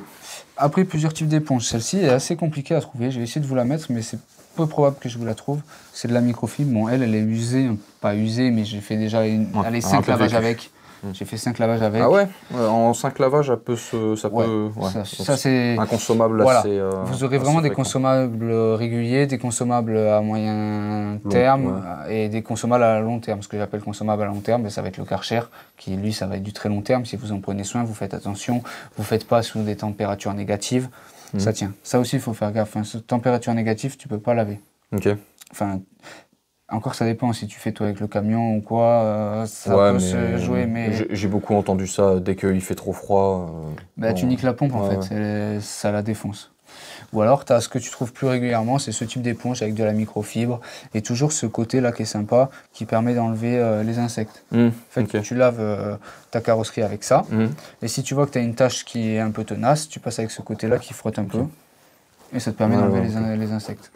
S1: Après, plusieurs types d'éponges. Celle-ci est assez compliquée à trouver. Je vais essayer de vous la mettre, mais c'est peu probable que je vous la trouve. C'est de la microfibre. Bon, elle est usée, pas usée, mais j'ai fait déjà 5 lavages avec. J'ai fait 5 lavages avec.
S2: Ah ouais, en 5 lavages, ça peut...
S1: Ça c'est...
S2: Un consommable assez...
S1: Vous aurez vraiment des consommables réguliers, des consommables à moyen terme et des consommables à long terme. Ce que j'appelle consommables à long terme, ça va être le Karcher, qui lui, ça va être du très long terme. Si vous en prenez soin, vous faites attention. Vous ne faites pas sous des températures négatives. Ça tient. Ça aussi, il faut faire gaffe. Température négative, tu ne peux pas laver. Enfin... Encore, ça dépend si tu fais toi avec le camion ou quoi, ça peut se jouer. Mais
S2: j'ai beaucoup entendu ça, dès qu'il fait trop froid.
S1: Tu niques la pompe en fait, ça la défonce. Ou alors, tu as ce que tu trouves plus régulièrement, c'est ce type d'éponge avec de la microfibre et toujours ce côté-là qui est sympa, qui permet d'enlever les insectes. En fait, tu laves ta carrosserie avec ça. Et si tu vois que tu as une tache qui est un peu tenace, tu passes avec ce côté-là qui frotte un peu et ça te permet d'enlever les insectes.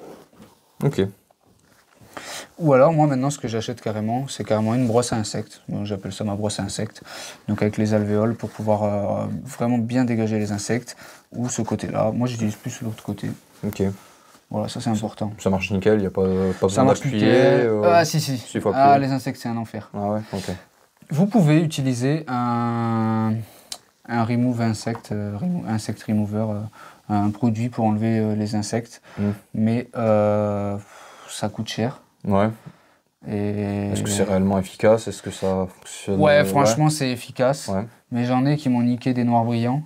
S1: Ou alors, moi, maintenant, ce que j'achète carrément, c'est carrément une brosse à insectes. Donc, j'appelle ça ma brosse à insectes. Donc, avec les alvéoles pour pouvoir vraiment bien dégager les insectes. Ou ce côté-là. Moi, j'utilise plus l'autre côté. Voilà, ça, c'est important.
S2: Ça marche nickel, il n'y a pas besoin d'appuyer.
S1: Si. Les insectes, c'est un enfer. Vous pouvez utiliser un remove insect remover, un produit pour enlever les insectes. Mais ça coûte cher.
S2: Est-ce que c'est réellement efficace? Est-ce que ça fonctionne?
S1: Franchement, c'est efficace. Mais j'en ai qui m'ont niqué des noirs brillants.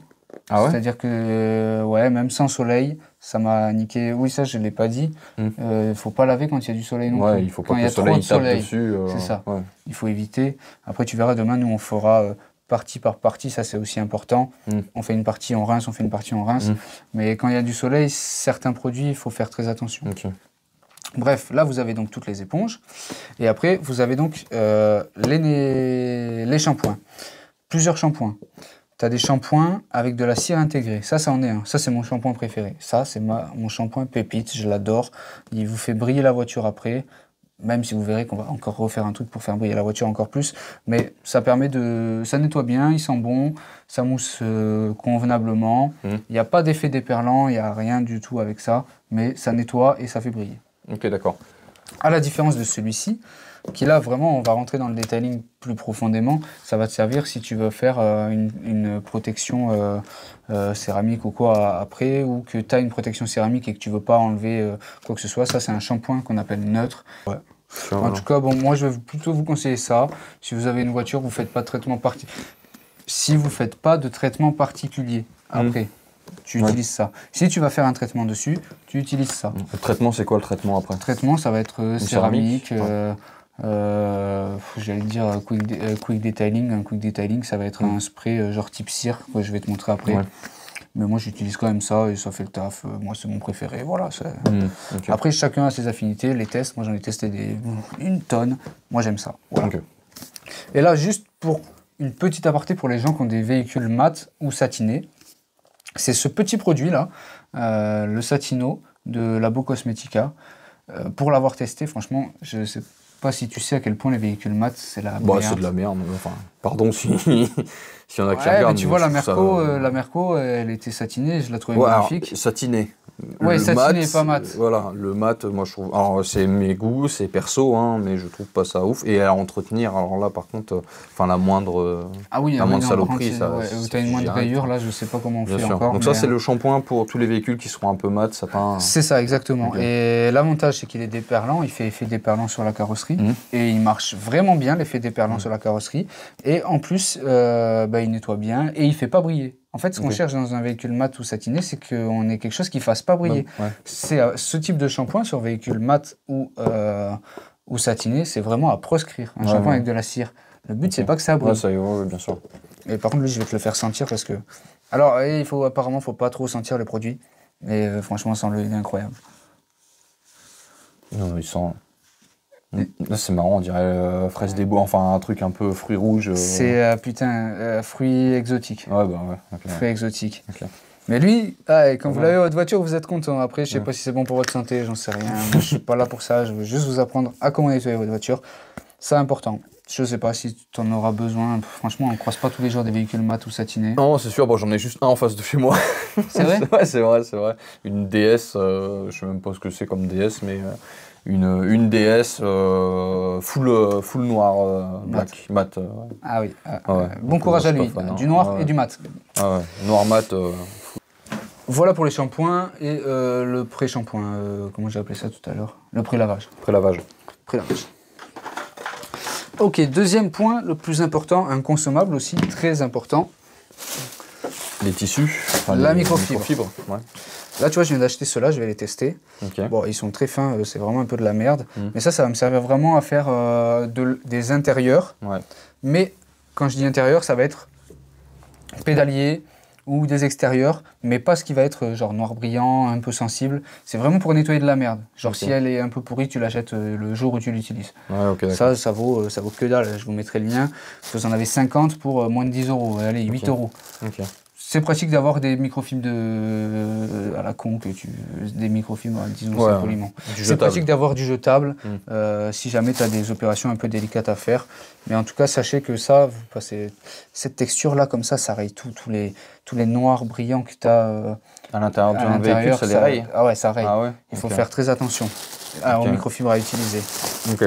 S1: C'est-à-dire que, même sans soleil, ça m'a niqué. Oui, ça, je ne l'ai pas dit. Faut pas laver quand il y a du soleil non plus.
S2: Il faut pas que le soleil tape dessus.
S1: C'est ça. Il faut éviter. Après, tu verras, demain, nous, on fera partie par partie. Ça, c'est aussi important. On fait une partie, on rince, Mais quand il y a du soleil, certains produits, il faut faire très attention. Bref, là, vous avez donc toutes les éponges. Et après, vous avez donc les shampoings. Plusieurs shampoings. Tu as des shampoings avec de la cire intégrée. Ça en est un. Ça, c'est mon shampoing préféré. Ça, c'est mon shampoing pépite. Je l'adore. Il vous fait briller la voiture après. Même si vous verrez qu'on va encore refaire un truc pour faire briller la voiture encore plus. Mais ça permet de... Ça nettoie bien, il sent bon. Ça mousse convenablement. Il n'y a pas d'effet déperlant. Il n'y a rien du tout avec ça. Mais ça nettoie et ça fait briller.
S2: Ok, d'accord.
S1: À la différence de celui-ci, qui là, vraiment, on va rentrer dans le detailing plus profondément. Ça va te servir si tu veux faire une protection céramique ou quoi après, ou que tu as une protection céramique et que tu veux pas enlever quoi que ce soit. Ça, c'est un shampoing qu'on appelle neutre. En tout cas, moi, je vais plutôt vous conseiller ça. Si vous avez une voiture, vous faites pas de traitement Si vous faites pas de traitement particulier après. Tu utilises ça. Si tu vas faire un traitement dessus, tu utilises ça.
S2: Le traitement, c'est quoi le traitement après?
S1: Le traitement, ça va être céramique, j'allais dire quick detailing. Un quick detailing, ça va être un spray genre type cire, que je vais te montrer après. Mais moi, j'utilise quand même ça et ça fait le taf. Moi, c'est mon préféré. Voilà. Après, chacun a ses affinités, les tests. Moi, j'en ai testé une tonne. Moi, j'aime ça. Voilà. Et là, juste pour une petite aparté pour les gens qui ont des véhicules mat ou satinés, c'est ce petit produit-là, le Satino de Labo Cosmetica. Pour l'avoir testé, franchement, je sais pas si tu sais à quel point les véhicules mat, c'est la merde.
S2: C'est de la merde. Enfin, pardon si y en a qui regardent.
S1: Mais tu vois, la Merco, elle était satinée, je la trouvais magnifique.
S2: Satinée.
S1: Ouais, satiné, pas mat.
S2: Voilà, le mat, moi je trouve. Alors c'est mes goûts, c'est perso, hein, mais je trouve pas ça ouf. Et à entretenir, alors là par contre, la moindre saloperie, ça.
S1: Où t'as une moindre rayure, là je sais pas comment on fait encore.
S2: Donc ça c'est le shampoing pour tous les véhicules qui seront un peu mat, satin.
S1: C'est ça, exactement. Okay. Et l'avantage c'est qu'il est déperlant, il fait effet déperlant sur la carrosserie. Et il marche vraiment bien, l'effet déperlant sur la carrosserie. Et en plus, il nettoie bien et il fait pas briller. En fait, ce qu'on cherche dans un véhicule mat ou satiné, c'est qu'on ait quelque chose qui ne fasse pas briller. C'est ce type de shampoing sur véhicule mat ou satiné, c'est vraiment à proscrire. Un shampoing avec de la cire. Le but, c'est pas que ça brille.
S2: Ça y est, bien sûr.
S1: Et par contre, lui, je vais te le faire sentir parce que... Alors, apparemment, il ne faut pas trop sentir le produit. Mais franchement, sans le, il est incroyable.
S2: Non, il sent... Là, c'est marrant, on dirait fraise des bois, enfin un truc un peu fruits rouges.
S1: C'est fruits exotiques.
S2: Okay.
S1: Fruits exotiques. Okay. Mais lui, quand vous l'avez votre voiture, vous êtes content. Après, je sais pas si c'est bon pour votre santé, j'en sais rien. Moi, je suis pas là pour ça. Je veux juste vous apprendre à comment nettoyer votre voiture. C'est important. Je sais pas si tu en auras besoin. Franchement, on ne croise pas tous les jours des véhicules mat ou satinés.
S2: Non, c'est sûr. Bon, j'en ai juste un en face de chez moi.
S1: C'est vrai?
S2: Ouais, c'est vrai. Une DS, je sais même pas ce que c'est comme DS, mais... Une DS full noir, black, mat.
S1: Ah oui, bon courage à lui, du noir et du mat.
S2: Noir mat.
S1: Voilà pour les shampoings et le pré-shampoing, comment j'ai appelé ça tout à l'heure? Le pré-lavage.
S2: Pré-lavage.
S1: Ok, deuxième point, le plus important, inconsommable aussi, très important.
S2: Les tissus.
S1: La microfibre.
S2: Ouais.
S1: Là, tu vois, je viens d'acheter ceux-là, je vais les tester.
S2: Okay.
S1: Bon, ils sont très fins, c'est vraiment un peu de la merde. Mais ça va me servir vraiment à faire des intérieurs.
S2: Ouais.
S1: Mais quand je dis intérieur, ça va être pédalier ou des extérieurs, mais pas ce qui va être genre noir brillant, un peu sensible. C'est vraiment pour nettoyer de la merde. Genre si elle est un peu pourrie, tu l'achètes le jour où tu l'utilises.
S2: Ouais,
S1: ça vaut que dalle. Je vous mettrai le lien. Vous en avez 50 pour moins de 10 €. Allez, 8 €.
S2: Okay.
S1: C'est pratique d'avoir des microfibres à la con, des microfibres, disons ça poliment. C'est pratique d'avoir du jetable si jamais tu as des opérations un peu délicates à faire. Mais en tout cas, sachez que ça, vous passez cette texture-là, comme ça raye tous les noirs brillants que tu as
S2: à l'intérieur d'un véhicule, ça les raye.
S1: Ah ouais, ça raye. Ah ouais, il faut faire très attention aux microfibres à utiliser.
S2: Ok.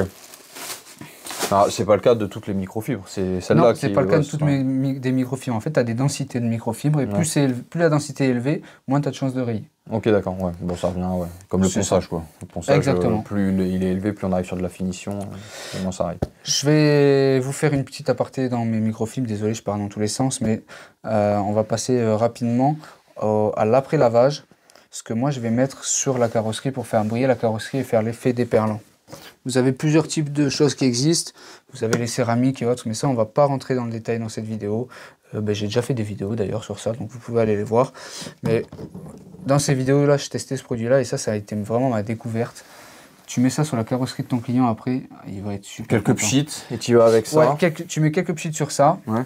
S2: C'est pas le cas de toutes les microfibres, c'est celle-là qui...
S1: Non, c'est pas le cas de toutes des microfibres. En fait, tu as des densités de microfibres et plus la densité est élevée, moins tu as de chances de rayer.
S2: Ok, d'accord, Bon, ça revient, comme le ponçage, quoi. Le ponçage,
S1: exactement.
S2: Plus il est élevé, plus on arrive sur de la finition, moins ça raye.
S1: Je vais vous faire une petite aparté dans mes microfibres. Désolé, je pars dans tous les sens, mais on va passer rapidement à l'après-lavage. Ce que moi, je vais mettre sur la carrosserie pour faire briller la carrosserie et faire l'effet déperlant. Vous avez plusieurs types de choses qui existent. Vous avez les céramiques et autres, mais ça, on ne va pas rentrer dans le détail dans cette vidéo. J'ai déjà fait des vidéos d'ailleurs sur ça, donc vous pouvez aller les voir. Mais dans ces vidéos-là, je testais ce produit-là et ça a été vraiment ma découverte. Tu mets ça sur la carrosserie de ton client après, il va être super
S2: Quelques pchites et tu vas avec ça.
S1: Ouais, tu mets quelques pchites sur ça. Ouais.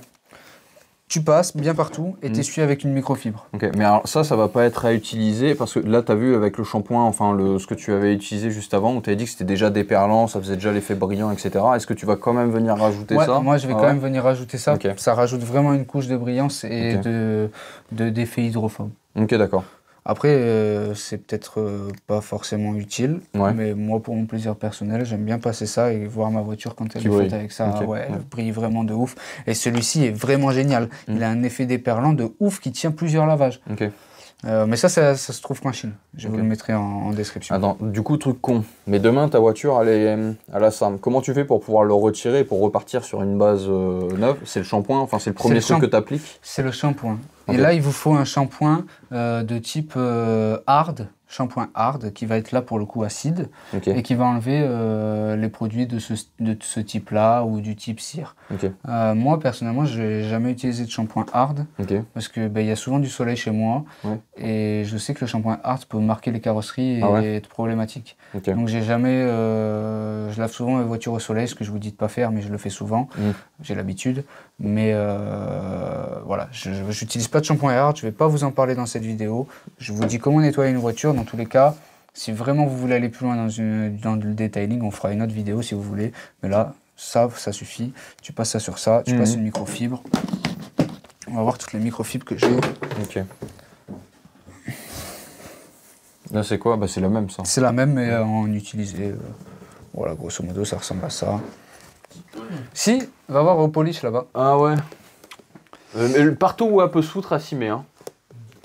S1: Tu passes bien partout et t'essuies avec une microfibre.
S2: Ok, mais alors ça va pas être réutilisé parce que là, tu as vu avec le shampoing, ce que tu avais utilisé juste avant, on t'avait dit que c'était déjà déperlant, ça faisait déjà l'effet brillant, etc. Est-ce que tu vas quand même venir rajouter ça?
S1: Moi, je vais quand même venir rajouter ça. Okay. Ça rajoute vraiment une couche de brillance et d'effet hydrophobe.
S2: Ok, d'accord.
S1: Après, c'est peut-être pas forcément utile, mais moi, pour mon plaisir personnel, j'aime bien passer ça et voir ma voiture quand elle est faite avec ça. Elle brille vraiment de ouf. Et celui-ci est vraiment génial. Il a un effet déperlant de ouf qui tient plusieurs lavages. Mais ça se trouve en Chine. Je vous le mettrai en description.
S2: Attends, du coup, truc con. Mais demain, ta voiture, elle est à la SAM. Comment tu fais pour pouvoir le retirer, pour repartir sur une base neuve? C'est le shampoing, c'est le premier truc que tu appliques?
S1: C'est le shampoing. Et là, il vous faut un shampoing de type shampoing hard, qui va être là pour le coup acide, et qui va enlever les produits de ce type-là ou du type cire. Moi, personnellement, je n'ai jamais utilisé de shampoing hard, parce qu'il y a souvent du soleil chez moi, et je sais que le shampoing hard peut marquer les carrosseries et être problématique. Donc j'ai jamais... je lave souvent mes voitures au soleil, ce que je vous dis de pas faire, mais je le fais souvent, j'ai l'habitude. Mais voilà, je n'utilise pas de shampoing hard, je ne vais pas vous en parler dans cette vidéo. Je vous dis comment nettoyer une voiture. Dans tous les cas, Si vraiment vous voulez aller plus loin dans le detailing, on fera une autre vidéo si vous voulez. Mais là, ça suffit. Tu passes ça sur ça, tu passes une microfibre. On va voir toutes les microfibres que j'ai.
S2: Ok. Là, c'est quoi? Bah, c'est la même, ça.
S1: C'est la même, mais en utilisé. Voilà, grosso modo, ça ressemble à ça. Si, va voir au polish là-bas.
S2: Ah ouais. Mais partout où elle peut se foutre, à s'y met. Hein.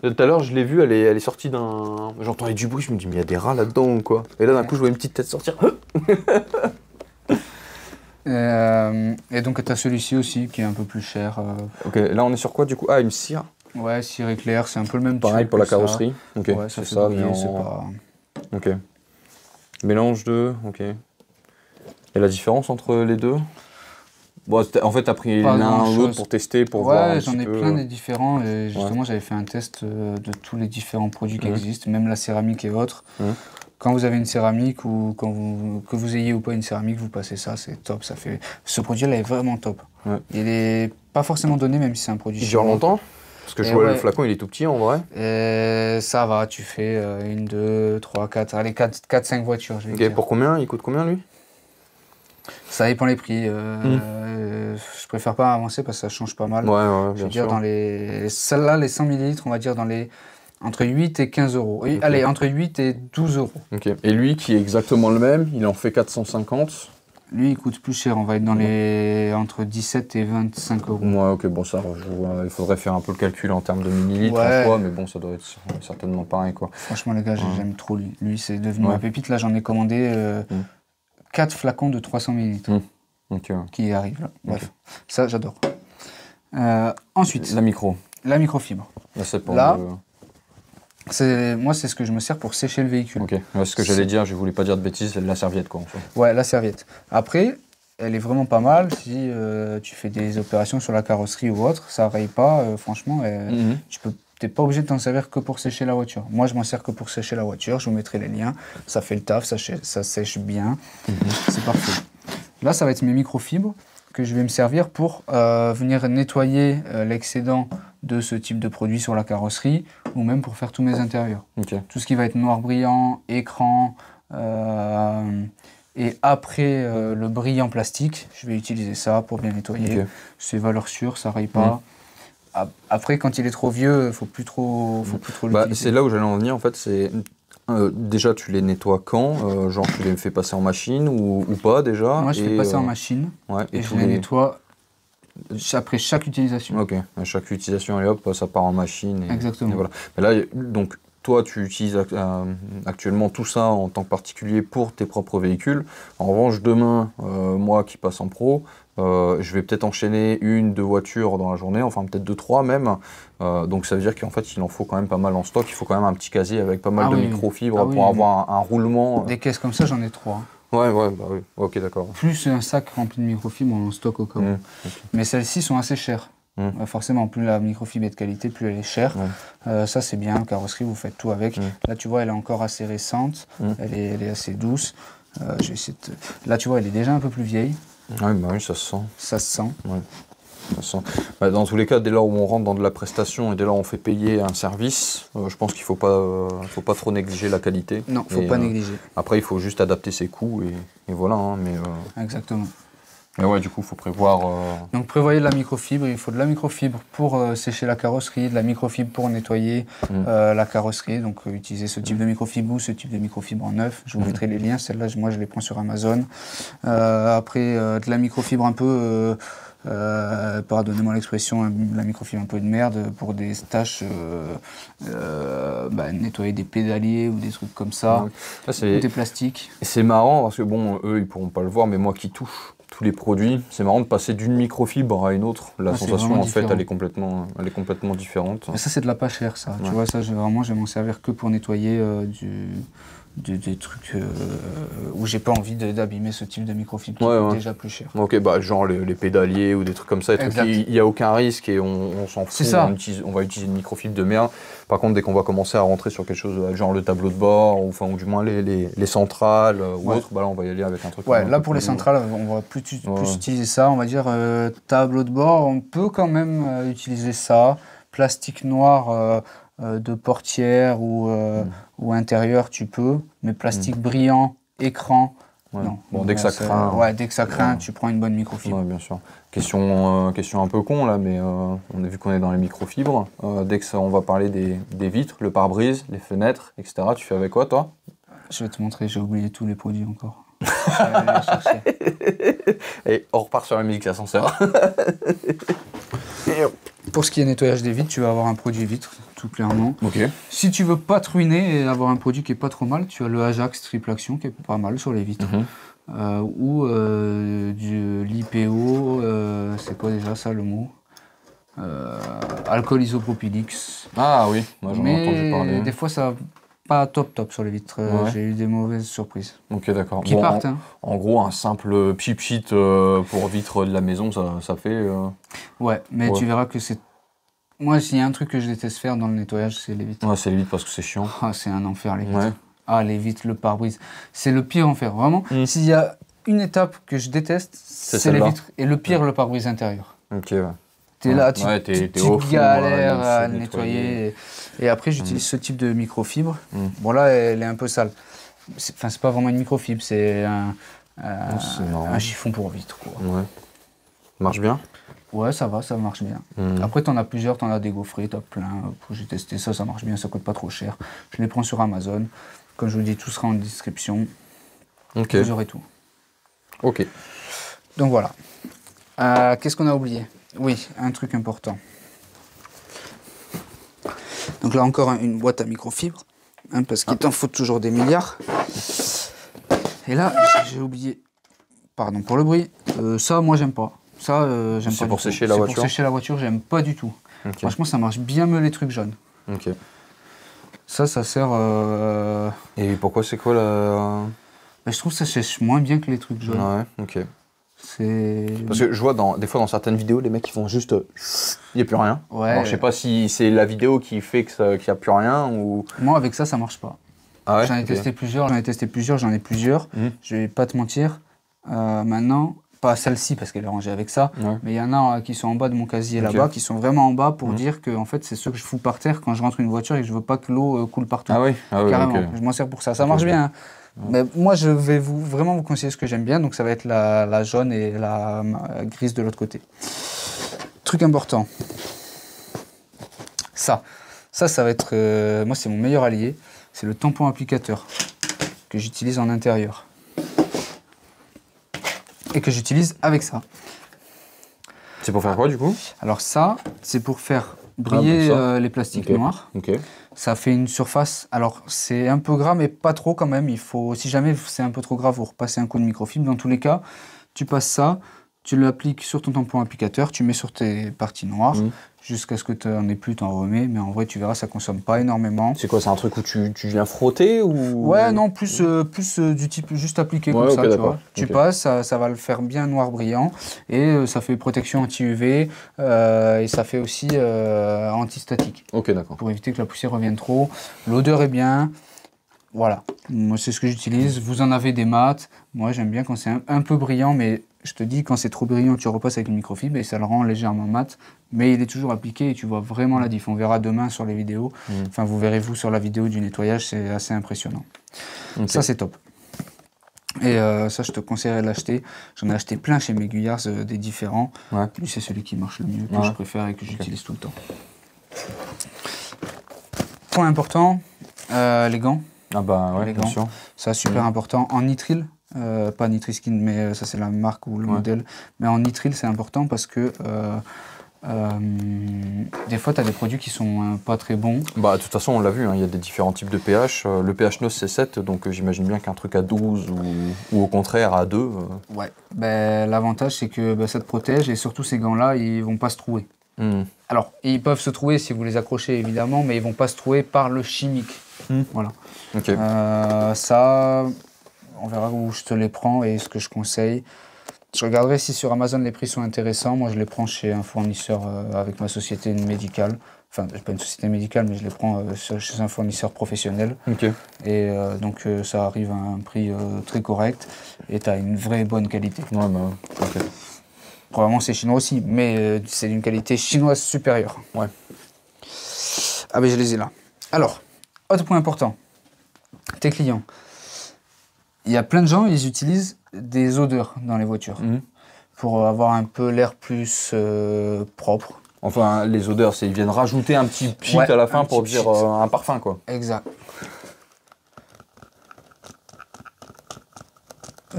S2: Tout à l'heure, je l'ai vue, elle est sortie d'un... J'entendais du bruit, je me dis, mais il y a des rats là-dedans ou quoi? Et là, d'un coup, je vois une petite tête sortir.
S1: Et donc, tu as celui-ci aussi, qui est un peu plus cher.
S2: Ok, là, on est sur quoi, du coup? Ah, une cire.
S1: Ouais, cire éclair, c'est un peu le même
S2: Pareil pour la carrosserie.
S1: Ça.
S2: Ok,
S1: Ouais,
S2: c'est ça, mais
S1: c'est pas...
S2: Ok. Mélange de... Ok. Et la différence entre les deux? Bon, en fait, tu as pris l'un ou l'autre pour tester, pour voir un petit peu...
S1: Ouais, j'en ai plein des différents. Et justement, j'avais fait un test de tous les différents produits qui existent, même la céramique et autres. Quand vous avez une céramique ou que vous ayez ou pas une céramique, vous passez ça, c'est top. Ça fait... Ce produit-là est vraiment top. Il est pas forcément donné, même si c'est un produit
S2: chinois. Il dure longtemps? Parce que je vois le flacon, il est tout petit en vrai.
S1: Ça va, tu fais 1, 2, 3, 4, allez, 4, 5 voitures. Je vais dire.
S2: Pour combien? Il coûte combien lui?
S1: Ça dépend les prix. Je préfère pas avancer parce que ça change pas mal.
S2: Ouais, bien
S1: je veux dire, dans celles-là, les 100 ml, on va dire entre 8 et 15 euros. Okay. Allez, entre 8 et 12 euros.
S2: Ok. Et lui, qui est exactement le même, il en fait 450.
S1: Lui, il coûte plus cher. On va être dans entre 17 et 25 euros.
S2: Ouais, ok, bon, ça rejoue. Il faudrait faire un peu le calcul en termes de millilitres en soi, mais bon, ça doit être certainement pareil, quoi.
S1: Franchement, les gars, j'aime trop lui. Lui, c'est devenu ma pépite. Là, j'en ai commandé 4 flacons de 300 ml qui arrivent là. Bref, ça, j'adore. Ensuite, la microfibre.
S2: Là,
S1: moi, c'est ce que je me sers pour sécher le véhicule.
S2: Ok, c'est ce que j'allais dire, je voulais pas dire de bêtises, la serviette, quoi, en fait.
S1: Ouais, la serviette. Après, elle est vraiment pas mal si tu fais des opérations sur la carrosserie ou autre, ça raye pas, franchement, t'es pas obligé de t'en servir que pour sécher la voiture. Moi, je m'en sers que pour sécher la voiture, je vous mettrai les liens, ça fait le taf, ça sèche bien, c'est parfait. Là, ça va être mes microfibres que je vais me servir pour venir nettoyer l'excédent de ce type de produit sur la carrosserie ou même pour faire tous mes intérieurs. Tout ce qui va être noir brillant, écran et après le brillant plastique, je vais utiliser ça pour bien nettoyer. C'est valeur sûre, ça raye pas. Après, quand il est trop vieux, faut plus trop l'utiliser.
S2: C'est là où j'allais en venir en fait, c'est... déjà, tu les nettoies quand? Genre, tu les fais passer en machine ou pas déjà?
S1: Moi, je fais passer en machine et je les nettoie après chaque utilisation.
S2: Ok, à chaque utilisation, et hop, ça part en machine.
S1: Exactement.
S2: Et voilà. Mais là, donc, toi, tu utilises actuellement tout ça en tant que particulier pour tes propres véhicules. En revanche, demain, moi qui passe en pro, je vais peut-être enchaîner 1, 2 voitures dans la journée, enfin peut-être 2, 3 même. Donc ça veut dire qu'en fait il en faut quand même pas mal en stock. Il faut quand même un petit casier avec pas mal de microfibres pour avoir un roulement.
S1: Des caisses comme ça, j'en ai 3.
S2: Ouais, bah oui. Ok, d'accord.
S1: Plus un sac rempli de microfibres en stock au cas où. Mais celles-ci sont assez chères. Forcément, plus la microfibre est de qualité, plus elle est chère. Ça c'est bien, carrosserie, vous faites tout avec. Là tu vois, elle est encore assez récente, elle est assez douce. Je vais essayer Là tu vois, elle est déjà un peu plus vieille.
S2: Oui, ça se sent.
S1: Ça se sent.
S2: Ouais. Ça se sent. Dans tous les cas, dès lors où on rentre dans de la prestation et dès lors où on fait payer un service, je pense qu'il ne faut pas trop négliger la qualité.
S1: Non, il ne faut pas négliger.
S2: Après, il faut juste adapter ses coûts et voilà.
S1: Exactement.
S2: Mais ouais, du coup, il faut prévoir...
S1: Donc, prévoyez de la microfibre. Il faut de la microfibre pour sécher la carrosserie, de la microfibre pour nettoyer la carrosserie. Donc, utilisez ce type de microfibre ou ce type de microfibre en neuf. Je vous mettrai les liens. Celle-là, moi, je les prends sur Amazon. Après, de la microfibre un peu... pardonnez-moi l'expression, la microfibre un peu de merde pour des tâches, nettoyer des pédaliers ou des trucs comme ça, ou des plastiques.
S2: C'est marrant parce que bon, eux ils pourront pas le voir, mais moi qui touche tous les produits, c'est marrant de passer d'une microfibre à une autre. La sensation en fait, elle est complètement différente.
S1: Mais ça c'est de la pas chère ça. Tu vois ça, je vais m'en servir que pour nettoyer des trucs où j'ai pas envie d'abîmer ce type de microfibre qui est déjà plus cher.
S2: Ok, genre les pédaliers ou des trucs comme ça, il n'y a aucun risque et on s'en fout, on va utiliser une microfibre de merde. Par contre, dès qu'on va commencer à rentrer sur quelque chose genre le tableau de bord, ou du moins les centrales ou autre, là on va y aller avec un truc.
S1: Ouais, là pour les centrales, on va plus utiliser ça, on va dire tableau de bord, on peut quand même utiliser ça. Plastique noir de portière ou intérieur, tu peux. Mais plastique brillant, écran, non.
S2: Bon, dès que ça craint.
S1: Ouais, dès que ça craint, tu prends une bonne microfibre.
S2: Ouais, bien sûr. Question un peu con là, mais on a vu qu'on est dans les microfibres. Dès que on va parler des vitres, le pare-brise, les fenêtres, etc. Tu fais avec quoi, toi?
S1: Je vais te montrer, j'ai oublié tous les produits encore. Je vais aller les chercher.
S2: Et on repart sur la musique d'ascenseur.
S1: Pour ce qui est nettoyage des vitres, tu vas avoir un produit vitre, tout clairement.
S2: Ok.
S1: Si tu veux pas te ruiner et avoir un produit qui est pas trop mal, tu as le Ajax triple action qui est pas mal sur les vitres. Ou du l'IPO, c'est quoi déjà ça le mot? Alcool isopropylique.
S2: Ah oui, moi j'en ai entendu parler.
S1: Des fois ça pas top sur les vitres. J'ai eu des mauvaises surprises.
S2: Ok, d'accord.
S1: Qui partent.
S2: En gros, un simple cheap sheet pour vitre de la maison, ça fait.
S1: Ouais, mais tu verras que c'est. Moi, s'il y a un truc que je déteste faire dans le nettoyage, c'est les vitres.
S2: Ouais, c'est les vitres parce que c'est chiant.
S1: Ah, c'est un enfer, les vitres. Ah, les vitres, le pare-brise. C'est le pire enfer, vraiment. S'il y a une étape que je déteste, c'est les vitres. Et le pire, le pare-brise intérieur.
S2: Ok, ouais.
S1: T'es là, tu galères à le nettoyer. Et après, j'utilise ce type de microfibre. Bon, là, elle est un peu sale. C'est pas vraiment une microfibre, c'est un chiffon pour vitre. Quoi.
S2: Ouais. Marche bien?
S1: Ouais, ça va, ça marche bien. Après, t'en as plusieurs, t'en as des gaufrés, t'as plein. J'ai testé ça, ça marche bien, ça coûte pas trop cher. Je les prends sur Amazon. Comme je vous dis, tout sera en description.
S2: Ok.
S1: Vous aurez tout.
S2: Ok.
S1: Donc voilà. Qu'est-ce qu'on a oublié? Oui, un truc important. Donc là encore une boîte à microfibre, parce qu'il t'en faut toujours des milliards. Et là, j'ai oublié, pardon pour le bruit, ça moi j'aime pas. Ça, j'aime pas.
S2: C'est pour sécher la voiture?
S1: Pour sécher la voiture, j'aime pas du tout.
S2: Okay.
S1: Franchement, ça marche bien mieux les trucs jaunes.
S2: Ok.
S1: Ça sert...
S2: Et pourquoi c'est quoi la...
S1: Je trouve que ça sèche moins bien que les trucs jaunes.
S2: Ouais, ok.
S1: Parce
S2: que je vois des fois dans certaines vidéos, les mecs ils font juste... Il n'y a plus rien.
S1: Ouais.
S2: Alors, je sais pas si c'est la vidéo qui fait qu'il n'y a plus rien ou...
S1: Moi avec ça marche pas.
S2: Ah ouais,
S1: j'en ai testé plusieurs, Je vais pas te mentir. Maintenant, pas celle-ci parce qu'elle est rangée avec ça, mais il y en a qui sont en bas de mon casier là-bas, qui sont vraiment en bas pour dire que en fait, c'est ceux que je fous par terre quand je rentre une voiture et que je veux pas que l'eau coule partout.
S2: Ah oui,
S1: carrément.
S2: Okay.
S1: Je m'en sers pour ça. Ça marche bien. Hein. Mais moi, je vais vraiment vous conseiller ce que j'aime bien. Donc, ça va être la jaune et la grise de l'autre côté. Truc important. Ça va être... moi, c'est mon meilleur allié. C'est le tampon applicateur que j'utilise en intérieur. Et que j'utilise avec ça.
S2: C'est pour faire quoi, du coup?
S1: Alors ça, c'est pour faire briller les plastiques noirs.
S2: Okay.
S1: Ça fait une surface, alors c'est un peu gras mais pas trop quand même, il faut, si jamais c'est un peu trop gras, vous repassez un coup de microfibre. Dans tous les cas, tu passes ça, tu l'appliques sur ton tampon applicateur, tu mets sur tes parties noires, jusqu'à ce que tu n'en aies plus, tu en remets, mais en vrai tu verras, ça consomme pas énormément.
S2: C'est quoi, c'est un truc où tu viens frotter ou...
S1: Ouais, non, plus du type juste appliqué comme ça, tu vois. Tu passes, ça va le faire bien noir brillant, et ça fait protection anti-UV, et ça fait aussi anti-statique.
S2: Ok, d'accord.
S1: Pour éviter que la poussière revienne trop. L'odeur est bien. Voilà, moi c'est ce que j'utilise. Vous en avez des mats. Moi j'aime bien quand c'est un peu brillant, mais je te dis, quand c'est trop brillant, tu repasses avec une microfibre et ça le rend légèrement mat. Mais il est toujours appliqué et tu vois vraiment la diff. On verra demain sur les vidéos. Enfin, vous verrez vous sur la vidéo du nettoyage, c'est assez impressionnant. Okay. Ça c'est top. Et ça, je te conseillerais de l'acheter. J'en ai acheté plein chez Meguiar's, des différents. Ouais. Lui, c'est celui qui marche le mieux, que je préfère et que j'utilise tout le temps. Point important, les gants.
S2: Ah bah ouais, bien sûr.
S1: Ça, super important. En nitrile, pas Nitriskin, mais ça c'est la marque ou le modèle. Mais en nitrile, c'est important parce que des fois, tu as des produits qui sont pas très bons.
S2: Bah, de toute façon, on l'a vu, il y a des différents types de pH. Le pH NOS, c'est 7, donc j'imagine bien qu'un truc à 12 ou au contraire à 2.
S1: Ouais, l'avantage, c'est que ça te protège et surtout, ces gants-là, ils vont pas se trouer. Alors, ils peuvent se trouer si vous les accrochez, évidemment, mais ils vont pas se trouer par le chimique. Voilà.
S2: Okay.
S1: Ça, on verra où je te les prends et ce que je conseille. Je regarderai si sur Amazon les prix sont intéressants. Moi, je les prends chez un fournisseur avec ma société médicale. Enfin, pas une société médicale, mais je les prends chez un fournisseur professionnel.
S2: Okay.
S1: Et donc, ça arrive à un prix très correct et tu as une vraie bonne qualité.
S2: Ouais, bah, okay.
S1: Probablement, c'est chinois aussi, mais c'est d'une qualité chinoise supérieure.
S2: Ouais.
S1: Ah ben je les ai là. Alors, autre point important. Tes clients. Il y a plein de gens, ils utilisent des odeurs dans les voitures. Pour avoir un peu l'air plus propre.
S2: Enfin, les odeurs, c'est ils viennent rajouter un petit pchit à la fin pour dire un parfum, quoi.
S1: Exact.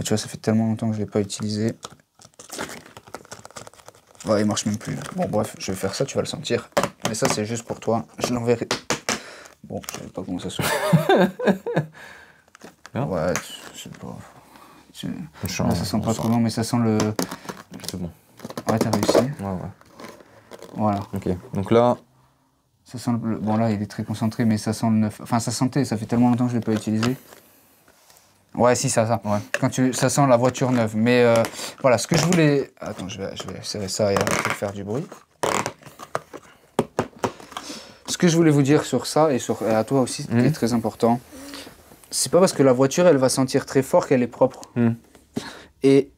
S1: Tu vois, ça fait tellement longtemps que je ne l'ai pas utilisé. Ouais, il marche même plus. Bon, bref, je vais faire ça, tu vas le sentir. Mais ça, c'est juste pour toi. Je l'enverrai. Bon, je ne sais pas comment ça se fait. Ouais, je sais pas. Là, ça sent pas trop bon, mais ça sent le...
S2: C'est bon.
S1: Ouais, t'as réussi.
S2: Ouais.
S1: Voilà.
S2: Ok, donc là...
S1: Ça sent le... Bon, là, il est très concentré, mais ça sent le neuf. Enfin, ça sentait, ça fait tellement longtemps que je ne l'ai pas utilisé. Ouais, si, ça. Ouais. Ça sent la voiture neuve. Mais voilà, ce que je voulais... Attends, je vais serrer ça et arrêter de faire du bruit. Ce que je voulais vous dire sur ça, et à toi aussi, ce qui est très important, c'est pas parce que la voiture, elle va sentir très fort qu'elle est propre. Et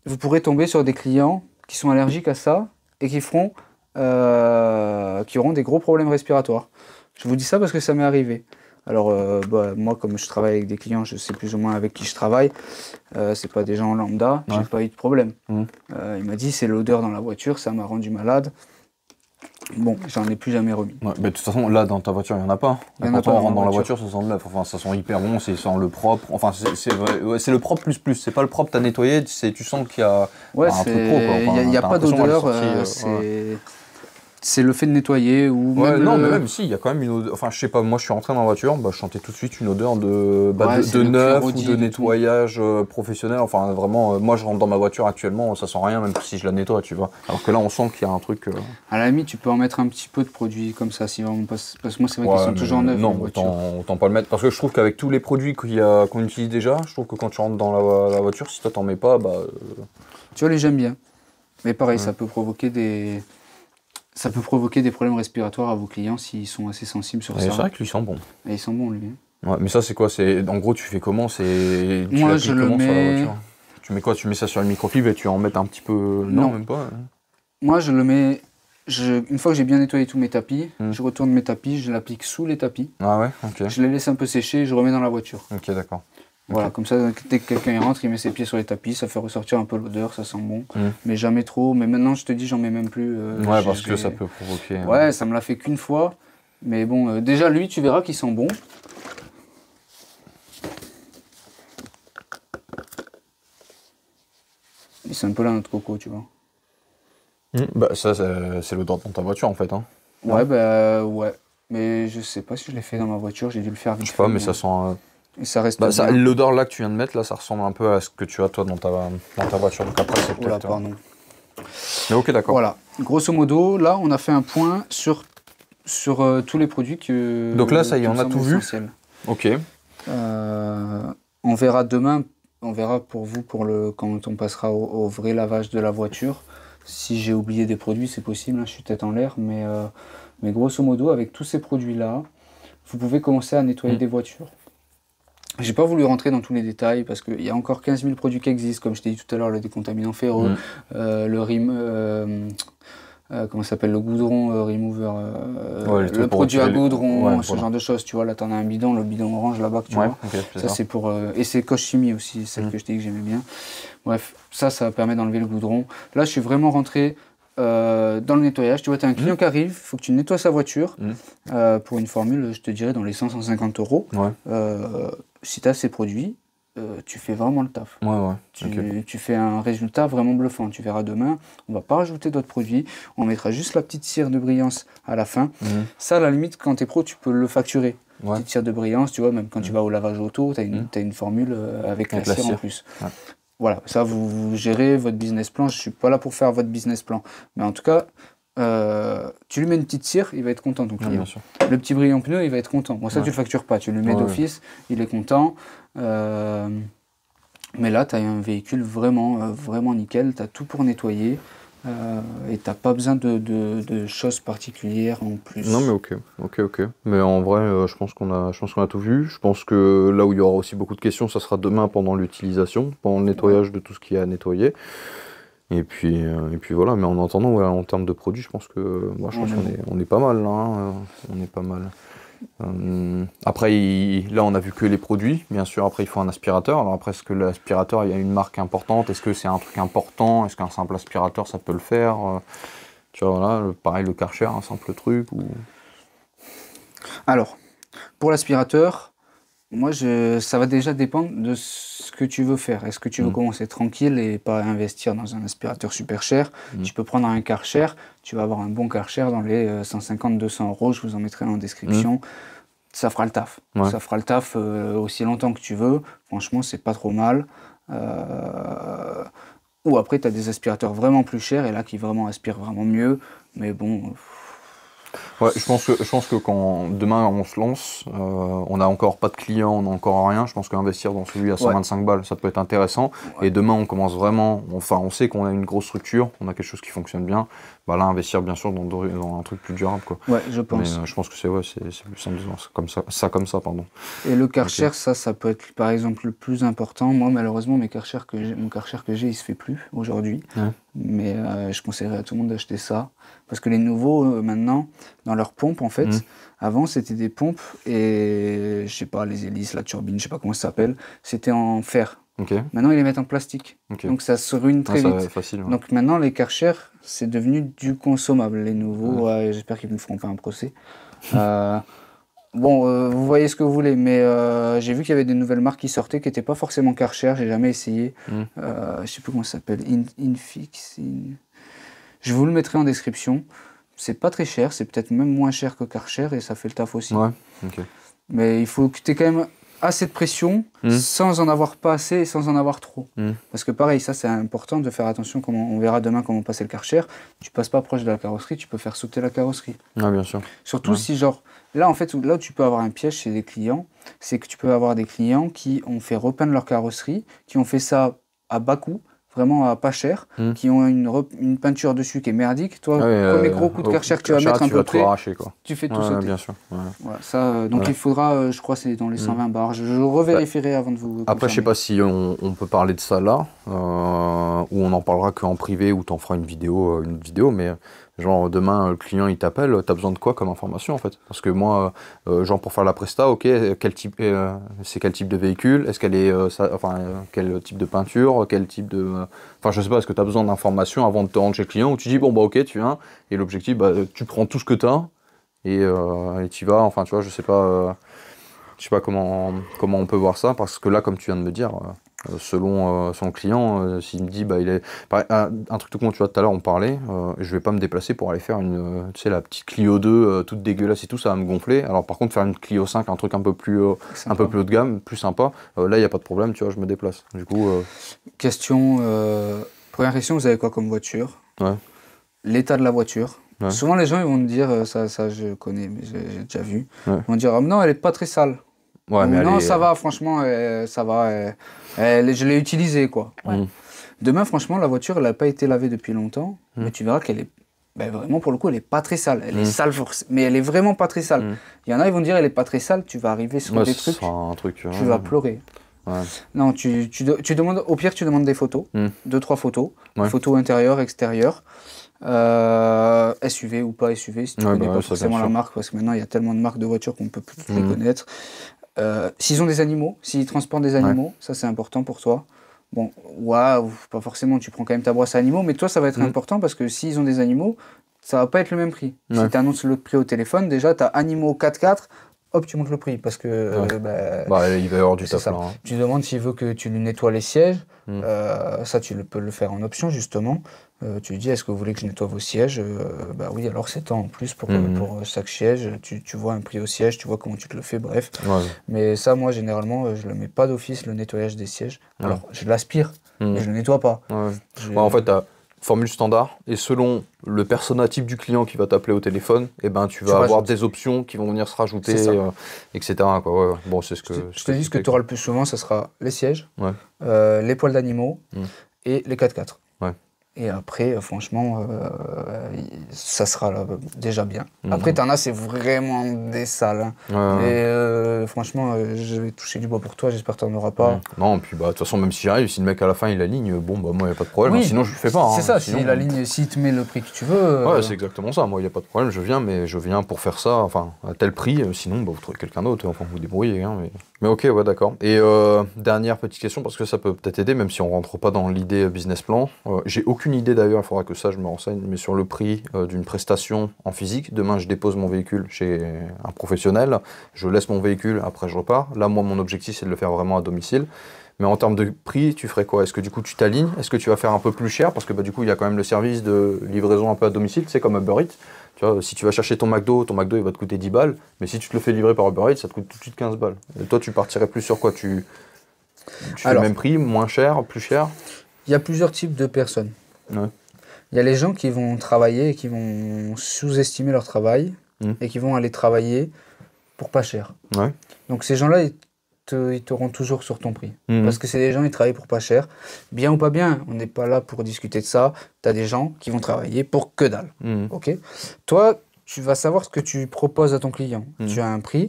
S1: vous pourrez tomber sur des clients qui sont allergiques à ça et qui auront des gros problèmes respiratoires. Je vous dis ça parce que ça m'est arrivé. Alors, moi, comme je travaille avec des clients, je sais plus ou moins avec qui je travaille. C'est pas des gens lambda, j'ai pas eu de problème. Il m'a dit, c'est l'odeur dans la voiture, ça m'a rendu malade. Bon, j'en ai plus jamais remis.
S2: Ouais, mais de toute façon, là, dans ta voiture, il n'y en a pas. Quand on rentre dans la voiture, ça sent le neuf. Enfin, ça sent hyper bon, ça sent le propre. Enfin, c'est le propre plus. C'est pas le propre, t'as nettoyé, tu sens qu'il y a un truc pro.
S1: Il n'y a pas d'odeur, c'est le fait de nettoyer ou
S2: même mais même si, il y a quand même une odeur. Enfin, je sais pas, moi je suis rentré dans la voiture, je sentais tout de suite une odeur de neuf ou de nettoyage professionnel. Enfin, vraiment, moi je rentre dans ma voiture actuellement, ça sent rien, même si je la nettoie, tu vois. Alors que là, on sent qu'il y a un truc.
S1: À la limite, tu peux en mettre un petit peu de produit comme ça, si vraiment parce que moi, c'est vrai qu'ils sont toujours neufs.
S2: Non, autant pas le mettre. Parce que je trouve qu'avec tous les produits qu'on utilise déjà, je trouve que quand tu rentres dans la voiture, si toi t'en mets pas,
S1: Tu vois, les j'aime bien. Mais pareil, ça peut provoquer des problèmes respiratoires à vos clients s'ils sont assez sensibles sur ça.
S2: C'est vrai que lui sent bon.
S1: Et ils sont bons, lui.
S2: Ouais, mais ça, c'est quoi? En gros, tu fais comment?
S1: Moi, je le mets...
S2: sur la voiture? Tu mets quoi? Tu mets ça sur une microfibre et tu en mets un petit peu... Non, même pas.
S1: Moi, je le mets... Une fois que j'ai bien nettoyé tous mes tapis, je retourne mes tapis, je l'applique sous les tapis.
S2: Ah ouais, ok.
S1: Je les laisse un peu sécher et je remets dans la voiture.
S2: Ok, d'accord.
S1: Voilà, comme ça, dès que quelqu'un rentre, il met ses pieds sur les tapis, ça fait ressortir un peu l'odeur, ça sent bon. Mais jamais trop. Mais maintenant, je te dis, j'en mets même plus.
S2: Ouais, parce que ça peut provoquer...
S1: Ouais, ça me l'a fait qu'une fois. Mais bon, déjà, lui, tu verras qu'il sent bon. Et c'est un peu là notre coco, tu vois.
S2: Ça, c'est l'odeur dans ta voiture, en fait. Hein.
S1: Ouais, ouais. Mais je sais pas si je l'ai fait dans ma voiture, j'ai dû le faire vite.
S2: Je sais pas, mais ça sent...
S1: Et ça reste
S2: l'odeur là que tu viens de mettre, là, ça ressemble un peu à ce que tu as toi dans ta voiture. Donc après, c'est peut-être...
S1: pardon.
S2: Mais ok, d'accord.
S1: Voilà. Grosso modo, là, on a fait un point sur tous les produits que...
S2: Donc là, ça y est, on a tout vu. Ok.
S1: On verra demain, pour vous, quand on passera au vrai lavage de la voiture. Si j'ai oublié des produits, c'est possible, hein, je suis tête en l'air. Mais grosso modo, avec tous ces produits-là, vous pouvez commencer à nettoyer des voitures. J'ai pas voulu rentrer dans tous les détails parce qu'il y a encore 15 000 produits qui existent, comme je t'ai dit tout à l'heure, le décontaminant ferreux, comment ça s'appelle, le goudron remover, le produit à goudron, genre de choses, tu vois, là t'en as un bidon, le bidon orange là-bas que tu vois, ça c'est pour, et c'est Coche Chimie aussi, celle que je t'ai dit que j'aimais bien. Bref, ça permet d'enlever le goudron. Là je suis vraiment rentré dans le nettoyage, tu vois, tu as un client qui arrive, il faut que tu nettoies sa voiture, pour une formule, je te dirais, dans les 100-150 euros. Si tu as ces produits, tu fais vraiment le taf. Tu fais un résultat vraiment bluffant. Tu verras demain, on va pas rajouter d'autres produits, on mettra juste la petite cire de brillance à la fin. Ça, à la limite, quand tu es pro, tu peux le facturer. Petite cire de brillance, tu vois, même quand tu vas au lavage auto, tu as une formule avec la cire en plus. Voilà, ça, vous gérez votre business plan. Je suis pas là pour faire votre business plan. Mais en tout cas, tu lui mets une petite cire, il va être content, ton client. Le petit brillant pneu, il va être content. Bon, ça, tu le factures pas, tu le mets d'office, il est content. Mais là, tu as un véhicule vraiment nickel, tu as tout pour nettoyer. Et tu n'as pas besoin de choses particulières en plus.
S2: Non mais ok. Mais en vrai, je pense qu'on a tout vu. Je pense que là où il y aura aussi beaucoup de questions, ça sera demain pendant l'utilisation, pendant le nettoyage de tout ce qu'il y a à nettoyer. Et puis voilà, mais en attendant, ouais, en termes de produits, je pense que on est pas mal là, hein, on est pas mal. Après, là, on a vu que les produits. Bien sûr, après, il faut un aspirateur. Alors après, est-ce que l'aspirateur, il y a une marque importante? Est-ce que c'est un truc important? Est-ce qu'un simple aspirateur, ça peut le faire? Tu vois, voilà, pareil, le Karcher, un simple truc ou...
S1: Alors, pour l'aspirateur, moi, ça va déjà dépendre de ce que tu veux faire. Est-ce que tu veux commencer tranquille et pas investir dans un aspirateur super cher? Tu peux prendre un Karcher, tu vas avoir un bon Karcher dans les 150-200 €, je vous en mettrai en description. Ça fera le taf. Ouais. Ça fera le taf aussi longtemps que tu veux. Franchement, c'est pas trop mal. Ou après, tu as des aspirateurs vraiment plus chers et là, qui vraiment aspirent vraiment mieux. Mais bon...
S2: Ouais, je pense que quand demain on se lance, on n'a encore pas de clients, on n'a encore rien. Je pense qu'investir dans celui à 125 balles, ça peut être intéressant. Ouais. Et demain, on commence vraiment. Enfin, on sait qu'on a une grosse structure, on a quelque chose qui fonctionne bien. Bah là, investir bien sûr dans un truc plus durable, quoi.
S1: Ouais, je pense.
S2: Mais je pense que c'est plus simple de voir comme ça, pardon.
S1: Et le Karcher, ça peut être par exemple le plus important. Moi, malheureusement, mon Karcher que j'ai, il se fait plus aujourd'hui. Ouais. Mais je conseillerais à tout le monde d'acheter ça. Parce que les nouveaux, maintenant, dans leurs pompes, en fait, avant, c'était des pompes et, je sais pas, les hélices, la turbine, je sais pas comment ça s'appelle, c'était en fer. Okay. Maintenant, ils les mettent en plastique. Okay. Donc, ça se ruine très vite.
S2: Facile, ouais.
S1: Donc, maintenant, les Karcher, c'est devenu du consommable. Les nouveaux, j'espère qu'ils ne me feront pas un procès. Bon, vous voyez ce que vous voulez, mais j'ai vu qu'il y avait des nouvelles marques qui sortaient qui n'étaient pas forcément Karcher, j'ai jamais essayé. Je sais plus comment ça s'appelle, Infix. Je vous le mettrai en description. C'est pas très cher, c'est peut-être même moins cher que Karcher et ça fait le taf aussi.
S2: Ouais, ok.
S1: Mais il faut que tu aies quand même assez de pression sans en avoir pas assez et sans en avoir trop. Parce que pareil, ça c'est important de faire attention, on verra demain comment passer le Karcher. Tu passes pas proche de la carrosserie, tu peux faire sauter la carrosserie.
S2: Ah, bien sûr.
S1: Surtout si genre, là en fait, là où tu peux avoir un piège chez des clients, c'est que tu peux avoir des clients qui ont fait repeindre leur carrosserie, qui ont fait ça à bas coût, vraiment à pas cher, qui ont une peinture dessus qui est merdique. Toi, premier gros coup de Karcher que tu vas mettre un peu près, tu fais tout sauter.
S2: Bien sûr.
S1: Voilà, ça, donc il faudra, je crois, c'est dans les 120 bars. Je revérifierai avant de vous.
S2: Après, je sais pas si on peut parler de ça là, ou on en parlera qu'en privé, ou t'en feras une vidéo, mais genre demain le client il t'appelle, t'as besoin de quoi comme information en fait? Parce que moi, genre pour faire la presta, ok, c'est quel type de véhicule? Est-ce qu'elle est, quel type de peinture? Quel type de, enfin je sais pas, est-ce que t'as besoin d'informations avant de te rendre chez le client? Ou tu dis bon bah ok tu viens et l'objectif tu prends tout ce que t'as et tu vas, enfin tu vois, je sais pas comment on peut voir ça, parce que là comme tu viens de me dire. Selon son client, s'il me dit il est un truc tout con, tu vois, tout à l'heure on parlait, je vais pas me déplacer pour aller faire une tu sais, la petite Clio 2 toute dégueulasse et tout, ça va me gonfler. Alors par contre faire une Clio 5, un truc un peu plus haut de gamme, plus sympa, là il y a pas de problème, tu vois, je me déplace. Du coup
S1: première question, vous avez quoi comme voiture? L'état de la voiture. Souvent les gens ils vont me dire ça je connais, mais j'ai déjà vu. Ils vont dire non, elle est pas très sale. Mais non, ça va, franchement, ça va. Je l'ai utilisée, quoi. Demain, franchement, la voiture, elle n'a pas été lavée depuis longtemps, mais tu verras qu'elle est, vraiment, pour le coup, elle n'est pas très sale. Elle est sale, mais elle est vraiment pas très sale. Il y en a, ils vont dire, elle n'est pas très sale, tu vas arriver sur des trucs, tu vas pleurer. Non, tu demandes, au pire, tu demandes des photos, 2-3 photos, photos intérieures, extérieures. SUV ou pas SUV, si tu connais pas forcément la marque, parce que maintenant, il y a tellement de marques de voitures qu'on peut plus les connaître. S'ils ont des animaux, s'ils transportent des animaux, ça c'est important pour toi. Bon, pas forcément, tu prends quand même ta brosse à animaux, mais toi ça va être important parce que s'ils ont des animaux, ça va pas être le même prix. Si tu annonces le prix au téléphone, déjà tu as animaux 4x4, hop, tu montes le prix parce que
S2: il va y avoir du taf là.
S1: Tu demandes s'il veut que tu lui nettoies les sièges, ça tu peux le faire en option justement. Tu lui dis, est-ce que vous voulez que je nettoie vos sièges? Oui, alors c'est tant en plus pour chaque siège. Tu vois un prix au siège, tu vois comment tu te le fais, bref. Mais ça, moi, généralement, je le mets pas d'office, le nettoyage des sièges. Alors, je l'aspire, mais je le nettoie pas.
S2: En fait, tu as formule standard, et selon le persona type du client qui va t'appeler au téléphone, tu vas avoir des options qui vont venir se rajouter, etc. Quoi. Bon, c'est ce que
S1: je te dis, ce que tu auras le plus souvent, ça sera les sièges, les poils d'animaux et les 4x4. Et après, franchement, ça sera déjà bien. Après, t'en as, c'est vraiment des salles. Hein. Mais franchement, je vais toucher du bois pour toi, j'espère que t'en auras pas.
S2: Non, puis bah, de toute façon, même si j'arrive, si le mec à la fin il aligne, bon, bah moi, il n'y a pas de problème.
S1: Oui,
S2: sinon, je le fais pas.
S1: C'est ça,
S2: sinon,
S1: si la ligne, s'il te met le prix que tu veux.
S2: Ouais, c'est exactement ça. Moi, il n'y a pas de problème, je viens, mais je viens pour faire ça, enfin, à tel prix. Sinon, bah, vous trouvez quelqu'un d'autre, enfin, vous débrouillez. Hein, mais ok, ouais, d'accord. Et dernière petite question, parce que ça peut peut-être aider, même si on rentre pas dans l'idée business plan. J'ai aucune idée d'ailleurs, il faudra que ça, je me renseigne, mais sur le prix d'une prestation en physique. Demain, je dépose mon véhicule chez un professionnel, je laisse mon véhicule, après je repars. Là, moi, mon objectif, c'est de le faire vraiment à domicile. Mais en termes de prix, tu ferais quoi? Est-ce que du coup, tu t'alignes? Est-ce que tu vas faire un peu plus cher? Parce que bah, du coup, il y a quand même le service de livraison un peu à domicile, c'est comme Uber Eats. Tu vois, si tu vas chercher ton McDo, il va te coûter 10 balles. Mais si tu te le fais livrer par Uber Eats, ça te coûte tout de suite 15 balles. Et toi, tu partirais plus sur quoi? Tu fais le même prix, moins cher, plus cher?
S1: Il y a plusieurs types de personnes.
S2: Ouais.
S1: Il y a les gens qui vont travailler et qui vont sous-estimer leur travail et qui vont aller travailler pour pas cher.
S2: Ouais.
S1: Donc ces gens-là, ils t'auront toujours sur ton prix. Parce que c'est des gens qui travaillent pour pas cher. Bien ou pas bien, on n'est pas là pour discuter de ça. Tu as des gens qui vont travailler pour que dalle. Ok. Toi, tu vas savoir ce que tu proposes à ton client. Tu as un prix,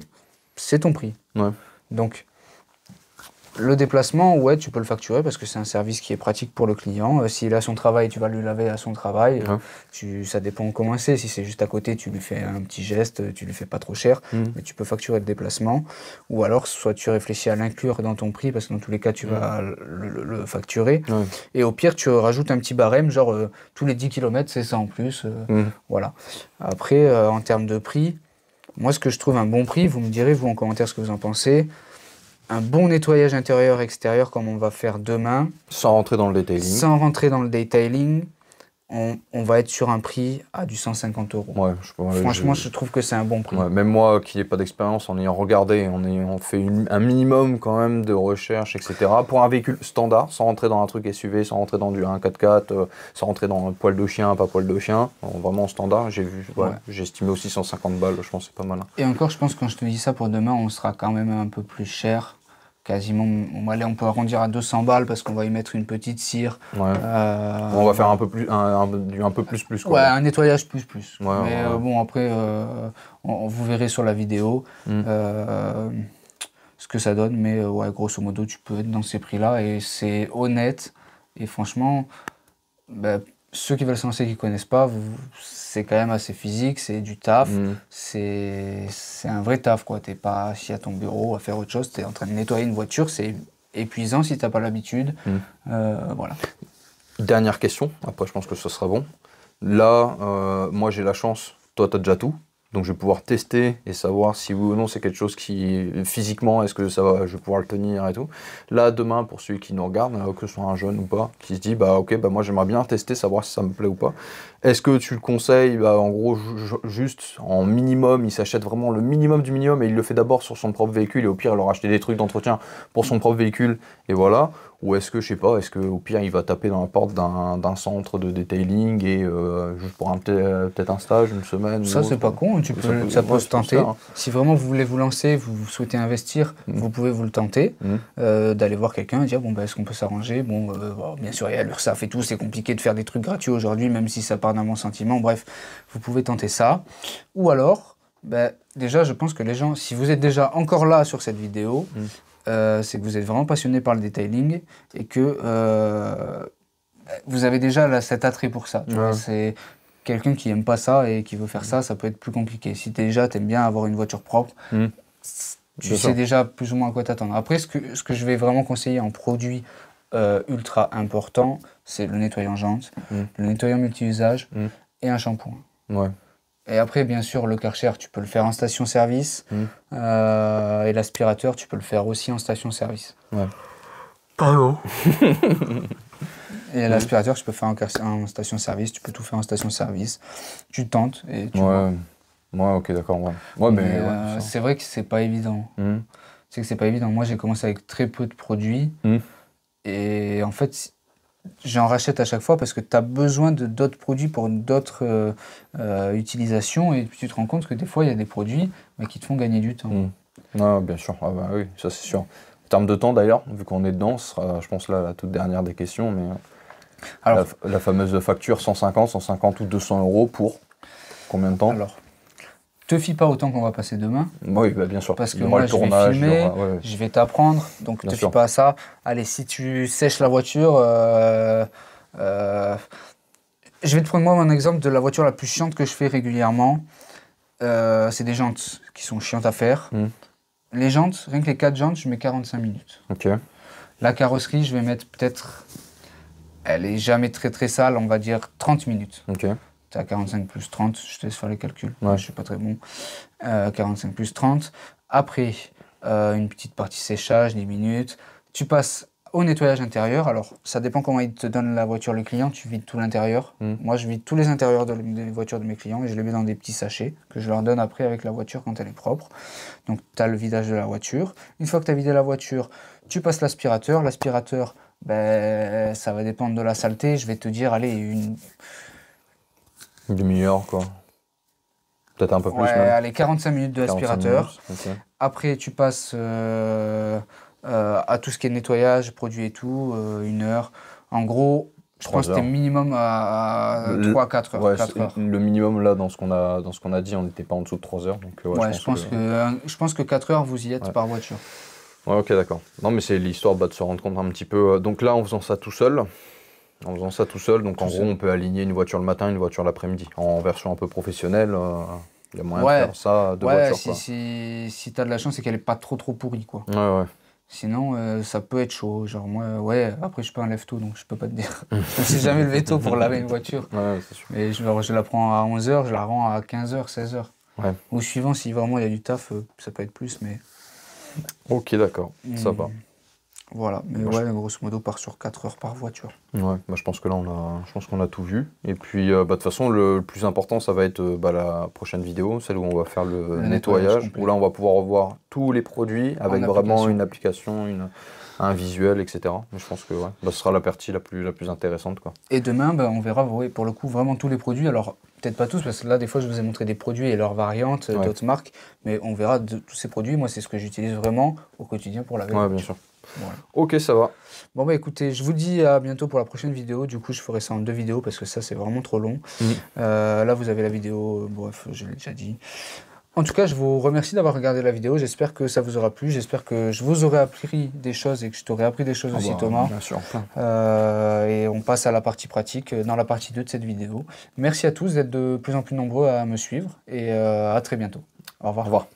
S1: c'est ton prix.
S2: Ouais. Donc,
S1: le déplacement, ouais, tu peux le facturer parce que c'est un service qui est pratique pour le client. S'il a son travail, tu vas lui laver à son travail. Ça dépend comment c'est. Si c'est juste à côté, tu lui fais un petit geste, tu lui fais pas trop cher, mais tu peux facturer le déplacement. Ou alors, soit tu réfléchis à l'inclure dans ton prix parce que dans tous les cas, tu vas le facturer. Et au pire, tu rajoutes un petit barème, genre tous les 10 km, c'est ça en plus. Voilà. Après, en termes de prix, moi, ce que je trouve un bon prix, vous me direz, vous, en commentaire, ce que vous en pensez. Un bon nettoyage intérieur-extérieur comme on va faire demain.
S2: Sans rentrer dans le detailing.
S1: Sans rentrer dans le detailing, on va être sur un prix à du 150 €.
S2: Ouais,
S1: franchement, je trouve que c'est un bon prix.
S2: Ouais, même moi qui n'ai pas d'expérience, en ayant regardé, en ayant fait un minimum quand même de recherche, etc. Pour un véhicule standard, sans rentrer dans un truc SUV, sans rentrer dans un 4x4, sans rentrer dans poil de chien, pas poil de chien, vraiment standard, j'ai estimé aussi 150 balles, je pense que c'est pas mal.
S1: Et encore, je pense que quand je te dis ça pour demain, on sera quand même un peu plus cher. Quasiment, on peut arrondir à 200 balles parce qu'on va y mettre une petite cire.
S2: Ouais. On va faire un peu plus, un peu plus. Quoi.
S1: Ouais, un nettoyage plus. Mais bon, après, vous verrez sur la vidéo ce que ça donne. Mais ouais, grosso modo, tu peux être dans ces prix-là et c'est honnête. Et franchement, ceux qui veulent se lancer, qui ne connaissent pas, c'est quand même assez physique, c'est du taf, c'est un vrai taf, quoi. T'es pas assis à ton bureau à faire autre chose, tu es en train de nettoyer une voiture, c'est épuisant si t'as pas l'habitude. Voilà.
S2: Dernière question, après je pense que ce sera bon. Là, moi j'ai la chance, toi tu as déjà tout. Donc je vais pouvoir tester et savoir si oui ou non c'est quelque chose qui, physiquement, est-ce que ça va, je vais pouvoir le tenir et tout. Là, demain, pour celui qui nous regarde, que ce soit un jeune ou pas, qui se dit, ok, moi j'aimerais bien tester, savoir si ça me plaît ou pas. Est-ce que tu le conseilles, en gros, juste en minimum, il s'achète vraiment le minimum du minimum et il le fait d'abord sur son propre véhicule et au pire, il aura acheté des trucs d'entretien pour son propre véhicule et voilà. Ou est-ce que, je sais pas, est-ce qu'au pire, il va taper dans la porte d'un centre de detailing et juste pour peut-être un stage, une semaine.
S1: Ça, c'est pas con, ça peut se tenter. Hein. Si vraiment vous voulez vous lancer, vous souhaitez investir, vous pouvez vous le tenter, d'aller voir quelqu'un et dire, est-ce qu'on peut s'arranger? Bien sûr, il y a l'URSSAF et tout, c'est compliqué de faire des trucs gratuits aujourd'hui, même si ça part d'un bon sentiment. Bref, vous pouvez tenter ça. Ou alors, déjà, je pense que les gens, si vous êtes déjà encore là sur cette vidéo, c'est que vous êtes vraiment passionné par le detailing et que vous avez déjà cet attrait pour ça. C'est quelqu'un qui n'aime pas ça et qui veut faire ça, ça peut être plus compliqué. Si déjà tu aimes bien avoir une voiture propre, tu sais déjà plus ou moins à quoi t'attendre. Après, ce que je vais vraiment conseiller en produit ultra important, c'est le nettoyant jante, le nettoyant multi-usage et un shampoing. Ouais. Et après, bien sûr, le Karcher, tu peux le faire en station-service. Et l'aspirateur, tu peux le faire aussi en station-service. Ouais. Pardon. Et l'aspirateur, tu peux faire en station-service. Tu peux tout faire en station-service. Tu tentes et tu vois.
S2: Ouais, ok, d'accord.
S1: C'est vrai que c'est pas évident. C'est que c'est pas évident. Moi, j'ai commencé avec très peu de produits. Et en fait, j'en rachète à chaque fois parce que tu as besoin de d'autres produits pour d'autres utilisations et tu te rends compte que des fois il y a des produits qui te font gagner du temps.
S2: Ah, bien sûr, oui, ça c'est sûr. En termes de temps d'ailleurs, vu qu'on est dedans, ce sera je pense là la toute dernière des questions, mais Alors, la fameuse facture 150 ou 200 euros pour combien de temps?
S1: Alors, te fie pas autant qu'on va passer demain.
S2: Oui, bah bien sûr.
S1: Parce que moi, je vais filmer, je vais t'apprendre, donc te fie pas à ça. Allez, si tu sèches la voiture, je vais te prendre moi mon exemple de la voiture la plus chiante que je fais régulièrement. C'est des jantes qui sont chiantes à faire. Les jantes, rien que les 4 jantes, je mets 45 minutes.
S2: Ok. La
S1: carrosserie, je vais mettre peut-être... Elle est jamais très très sale, on va dire 30 minutes.
S2: Ok.
S1: Tu as 45 plus 30, je te laisse faire les calculs.
S2: Ouais.
S1: Je suis pas très bon. 45 plus 30. Après, une petite partie séchage, 10 minutes. Tu passes au nettoyage intérieur. Alors, ça dépend comment il te donne la voiture le client. Tu vides tout l'intérieur. Moi, je vide tous les intérieurs des voitures de mes clients et je les mets dans des petits sachets que je leur donne après avec la voiture quand elle est propre. Donc, tu as le vidage de la voiture. Une fois que tu as vidé la voiture, tu passes l'aspirateur. L'aspirateur, ben, ça va dépendre de la saleté. Je vais te dire, allez, une
S2: demi-heure, quoi. Peut-être un peu plus.
S1: Ouais, allez, 45 minutes de l'aspirateur. Okay. Après, tu passes à tout ce qui est nettoyage, produit et tout, 1 heure. En gros, je pense que c'était minimum à 3-4 heures.
S2: Ouais,
S1: 4 heures.
S2: Le minimum, là, dans ce qu'on a dit, on n'était pas en dessous de 3 heures. Donc,
S1: je pense que 4 heures, vous y êtes par voiture.
S2: Ouais, ok, d'accord. Non, mais c'est l'histoire de se rendre compte un petit peu. Donc là, en faisant ça tout seul, donc en gros, on peut aligner une voiture le matin, une voiture l'après-midi. En version un peu professionnelle, il y a moyen de faire ça, deux voitures.
S1: Si tu as de la chance, c'est qu'elle n'est pas trop pourrie, quoi.
S2: Ouais.
S1: Sinon, ça peut être chaud. Genre, moi, après, je suis pas un lève-tôt, donc je peux pas te dire. Je me suis jamais levé tôt pour laver une voiture.
S2: Ouais, c'est sûr.
S1: Mais je la prends à 11h, je la rends à 15h, 16h.
S2: Ouais.
S1: Ou suivant, si vraiment il y a du taf, ça peut être plus, mais...
S2: Ok, d'accord, ça va.
S1: Voilà, mais grosso modo, part sur 4 heures par voiture.
S2: Ouais, je pense que là, on a tout vu. Et puis, de toute façon, le plus important, ça va être la prochaine vidéo, celle où on va faire le nettoyage, où là, on va pouvoir revoir tous les produits avec vraiment une application, un visuel, etc. Mais je pense que ce sera la partie la plus intéressante, quoi.
S1: Et demain, on verra, pour le coup, vraiment tous les produits. Alors, peut-être pas tous, parce que là, des fois, je vous ai montré des produits et leurs variantes, d'autres marques, mais on verra tous ces produits. Moi, c'est ce que j'utilise vraiment au quotidien pour laver.
S2: Ouais, bien sûr. Voilà. Ok, ça va.
S1: Bon, écoutez, je vous dis à bientôt pour la prochaine vidéo. Du coup, je ferai ça en 2 vidéos parce que ça, c'est vraiment trop long. Là, vous avez la vidéo, bref, je l'ai déjà dit. En tout cas, je vous remercie d'avoir regardé la vidéo. J'espère que ça vous aura plu. J'espère que je vous aurai appris des choses et que je t'aurai appris des choses aussi, Thomas.
S2: Bien sûr.
S1: Et on passe à la partie pratique dans la partie 2 de cette vidéo. Merci à tous d'être de plus en plus nombreux à me suivre et à très bientôt. Au revoir.
S2: Au revoir.